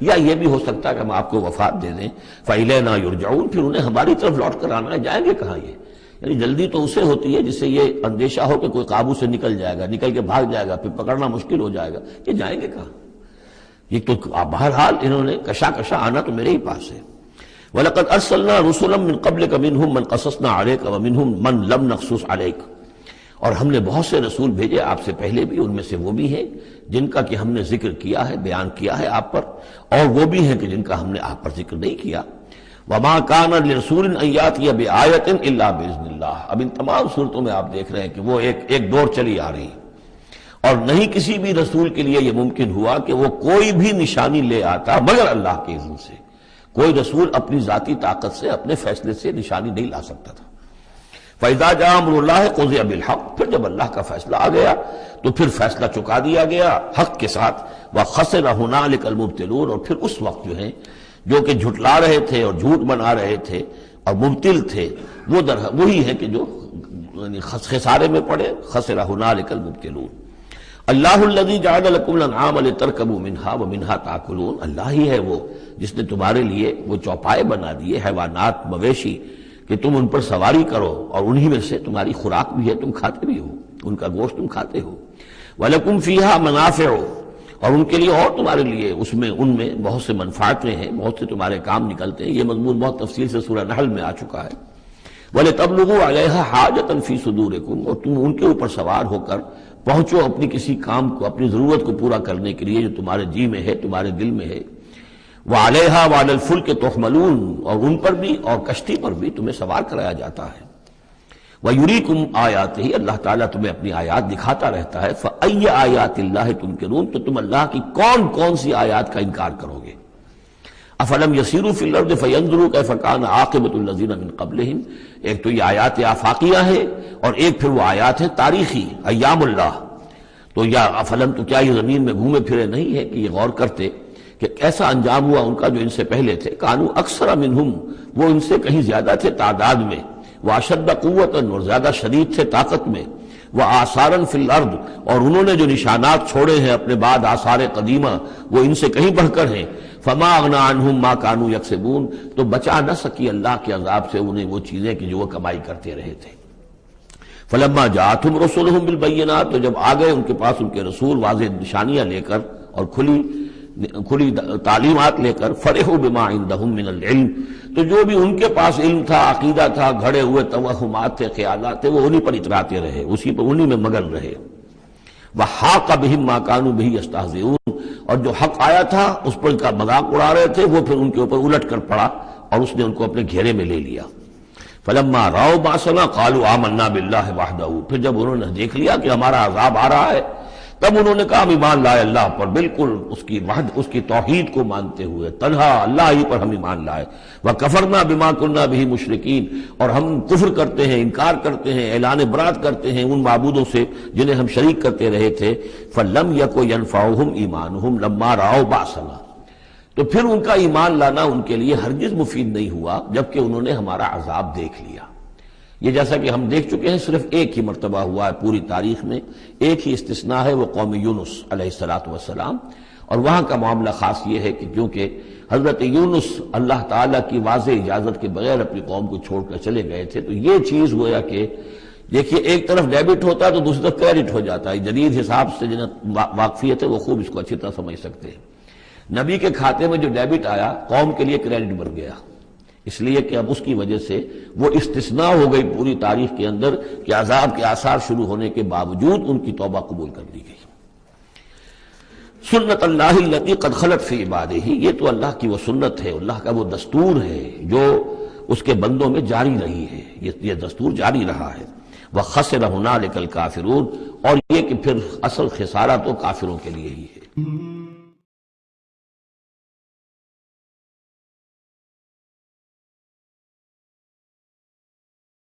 یا یہ بھی ہو سکتا ہے کہ ہم آپ کو وفات دے دیں، فَإِلَيْنَا يُرْجَعُونَ، پھر انہیں ہماری طرف لوٹ کر آنا ہے، جائیں گے کہاں یہ؟ یعنی جلدی تو اسے ہوتی ہے جس سے یہ اندیشہ ہو کہ کوئی قابو سے نکل جائے گا، نکل کے بھاگ جائے گا، پھر پکڑنا مشکل ہو جائے گا، یہ جائیں گے کہاں؟ یہ تو بہرحال انہوں نے کشا آنا تو میرے ہی پاس ہے۔ وَلَقَدْ أَرْسَلْنَا رُسُلًا مِّن قَبْلِكَ مِنْهُمْ مَنْ قَصَصْنَا عَلَيْكَ وَمِنْهُمْ مَنْ لَمْ نَقْصُصْ عَلَيْكَ، اور ہم نے بہت سے رسول بھیجے آپ سے پہلے بھی، ان میں سے وہ بھی ہیں جن کا کہ ہم نے ذکر کیا ہے، بیان کیا ہے آپ پر، اور وہ بھی ہیں کہ جن کا ہم نے آپ پر ذکر نہیں کیا۔ وَمَا كَانَ لِرَسُولٍ أَن يَأْتِيَ بِآيَةٍ إِلَّا بِإِذْنِ اللَّهِ، اب ان تمام صورتوں میں آپ دیکھ رہے ہیں کہ وہ ایک دور چلی آ رہی ہے، اور نہیں کسی بھی رسول کے لیے یہ ممکن ہوا کہ وہ کوئی بھی نشانی لے آتا مگر اللہ کے اذن سے۔ کوئی رسول اپنی ذاتی طاقت سے، اپنے فیصلے سے نشانی نہیں لا سکتا تھا۔ فَإِذَا جَاءَ أَمْرُ اللَّهِ قُضِيَ بِالْحَقِّ، پھر جب اللہ کا فیصلہ آ گیا تو پھر فیصلہ چکا دیا گیا حق کے ساتھ۔ وَخَسِرَ هُنَالِكَ الْمُبْطِلُونَ، اور پھر اس وقت جو ہیں جو کہ جھٹلا رہے تھے اور جھوٹ بنا رہے تھے اور مبتل تھے، وہ وہی ہیں کہ جو خسارے میں پڑے۔ خَسِرَ هُنَالِكَ الْمُبْطِلُونَ۔ اللہ الذی جعل لکم الانعام لترکبوا منها ومنها تاکلون، اللہ ہی ہے وہ جس نے تمہارے لیے وہ چوپائے بنا دیے، حیوانات، مویشی، کہ تم ان پر سواری کرو، اور انہی میں سے تمہاری خوراک بھی ہے، تم کھاتے بھی ہو، ان کا گوشت تم کھاتے ہو۔ وَلَكُمْ فِيهَا مَنَافِعُ، اور ان کے لیے اور تمہارے لیے ان میں بہت سے منفعتیں ہیں، بہت سے تمہارے کام نکلتے ہیں۔ یہ مضمون بہت تفصیل سے سورہ نحل میں آ چکا ہے۔ وَلِتَبْلُغُوا عَلَيْهَا حَاجَةً فِي صُدُورِكُمْ، اور تم ان کے اوپر سوار ہو کر پہنچو اپنی کسی کام کو، اپنی ضرورت کو پورا کرنے کے لیے جو تمہارے جی میں ہے، تمہارے دل میں ہے۔ وَعَلَيْهَا وَعَلَى الْفُلْكِ تُحْمَلُونَ، اور ان پر بھی اور کشتی پر بھی تمہیں سوار کرایا جاتا ہے۔ وَيُرِيكُمْ آيَاتِهِ، اللہ تعالیٰ تمہیں اپنی آیات دکھاتا رہتا ہے۔ فَأَيَّ آيَاتِ اللَّهِ تُنْكِرُونَ، تو تم اللہ کی کون کون سی آیات کا انکار کرو گے؟ افلم یسیروا فی الارض فینظروا کیف کان عاقبۃ الذین من قبلہم، ایک تو یہ آیات آفاقیہ ہے، اور ایک پھر وہ آیات ہے تاریخی، ایام اللہ۔ تو یا افلم، تو کیا یہ زمین میں گھومے پھرے نہیں ہے کہ یہ غور کرتے کہ کیسا انجام ہوا ان کا جو ان سے پہلے تھے؟ کانوا اکثر منہم، وہ ان سے کہیں زیادہ تھے تعداد میں، واشد قوتا، اور زیادہ شدید تھے طاقت میں، وآثارا فی الارض، اور انہوں نے جو نشانات چھوڑے ہیں اپنے بعد آثار قدیمہ وہ ان سے کہیں بڑھ کر ہیں۔ فما اغنی عنہم ما کانوا یکسبون، تو بچا نہ سکی اللہ کے عذاب سے انہیں وہ چیزیں کہ جو وہ کمائی کرتے رہے تھے۔ فلما جاءتهم رسلهم بالبینات، تو جب آ گئے ان کے پاس ان کے رسول واضح نشانیاں لے کر اور کھلی تعلیمات لے کر، فرحوا بما عندهم من العلم، تو جو بھی ان کے پاس علم تھا، عقیدہ تھا، گھڑے ہوئے توہمات تھے، خیالات تھے، وہ انہی پر اتراتے رہے، اسی پر انہی میں مگن رہے۔ وحاق بهم ما كانوا به يستهزئون، اور جو حق آیا تھا اس پر کا مذاق اڑا رہے تھے، وہ پھر ان کے اوپر الٹ کر پڑا اور اس نے ان کو اپنے گھیرے میں لے لیا۔ فلما رأوا بأسنا قالوا آمنا بالله وحده، پھر جب انہوں نے دیکھ لیا کہ ہمارا عذاب آ رہا ہے، تب انہوں نے کہا ہم ایمان لائے اللہ پر، بالکل اس کی وحد، اس کی توحید کو مانتے ہوئے، تنہا اللہ ہی پر ہم ایمان لائے۔ وَكَفَرْنَا بِمَا كُنَّا بِهِ مُشْرِكِينَ، اور ہم کفر کرتے ہیں، انکار کرتے ہیں، اعلان برات کرتے ہیں ان معبودوں سے جنہیں ہم شریک کرتے رہے تھے۔ فَلَمْ يَكُ يَنْفَعُهُمْ إِيمَانُهُمْ لَمَّا رَأَوْا بَأْسَنَا، تو پھر ان کا ایمان لانا ان کے لیے ہرگز مفید نہیں ہوا جبکہ انہوں نے ہمارا عذاب دیکھ لیا۔ یہ جیسا کہ ہم دیکھ چکے ہیں صرف ایک ہی مرتبہ ہوا ہے پوری تاریخ میں، ایک ہی استثناء ہے، وہ قوم یونس علیہ السلام، اور وہاں کا معاملہ خاص یہ ہے کہ کیونکہ حضرت یونس اللہ تعالیٰ کی واضح اجازت کے بغیر اپنی قوم کو چھوڑ کر چلے گئے تھے، تو یہ چیز گویا کہ دیکھیے ایک طرف ڈیبٹ ہوتا ہے تو دوسری طرف کریڈٹ ہو جاتا ہے۔ جدید حساب سے جنہیں واقفیت ہے وہ خوب اس کو اچھی طرح سمجھ سکتے ہیں۔ نبی کے کھاتے میں جو ڈیبٹ آیا قوم کے لیے کریڈٹ بن گیا، اس لیے کہ اب اس کی وجہ سے وہ استثناء ہو گئی پوری تاریخ کے اندر کہ عذاب کے آثار شروع ہونے کے باوجود ان کی توبہ قبول کر لی گئی۔ سنت اللہ التی قد خلت فی عبادہ، یہ تو اللہ کی وہ سنت ہے، اللہ کا وہ دستور ہے جو اس کے بندوں میں جاری رہی ہے، یہ دستور جاری رہا ہے۔ وَخَسِرَ هُنَالِكَ الْكَافِرُونَ، اور یہ کہ پھر اصل خسارہ تو کافروں کے لیے ہی ہے۔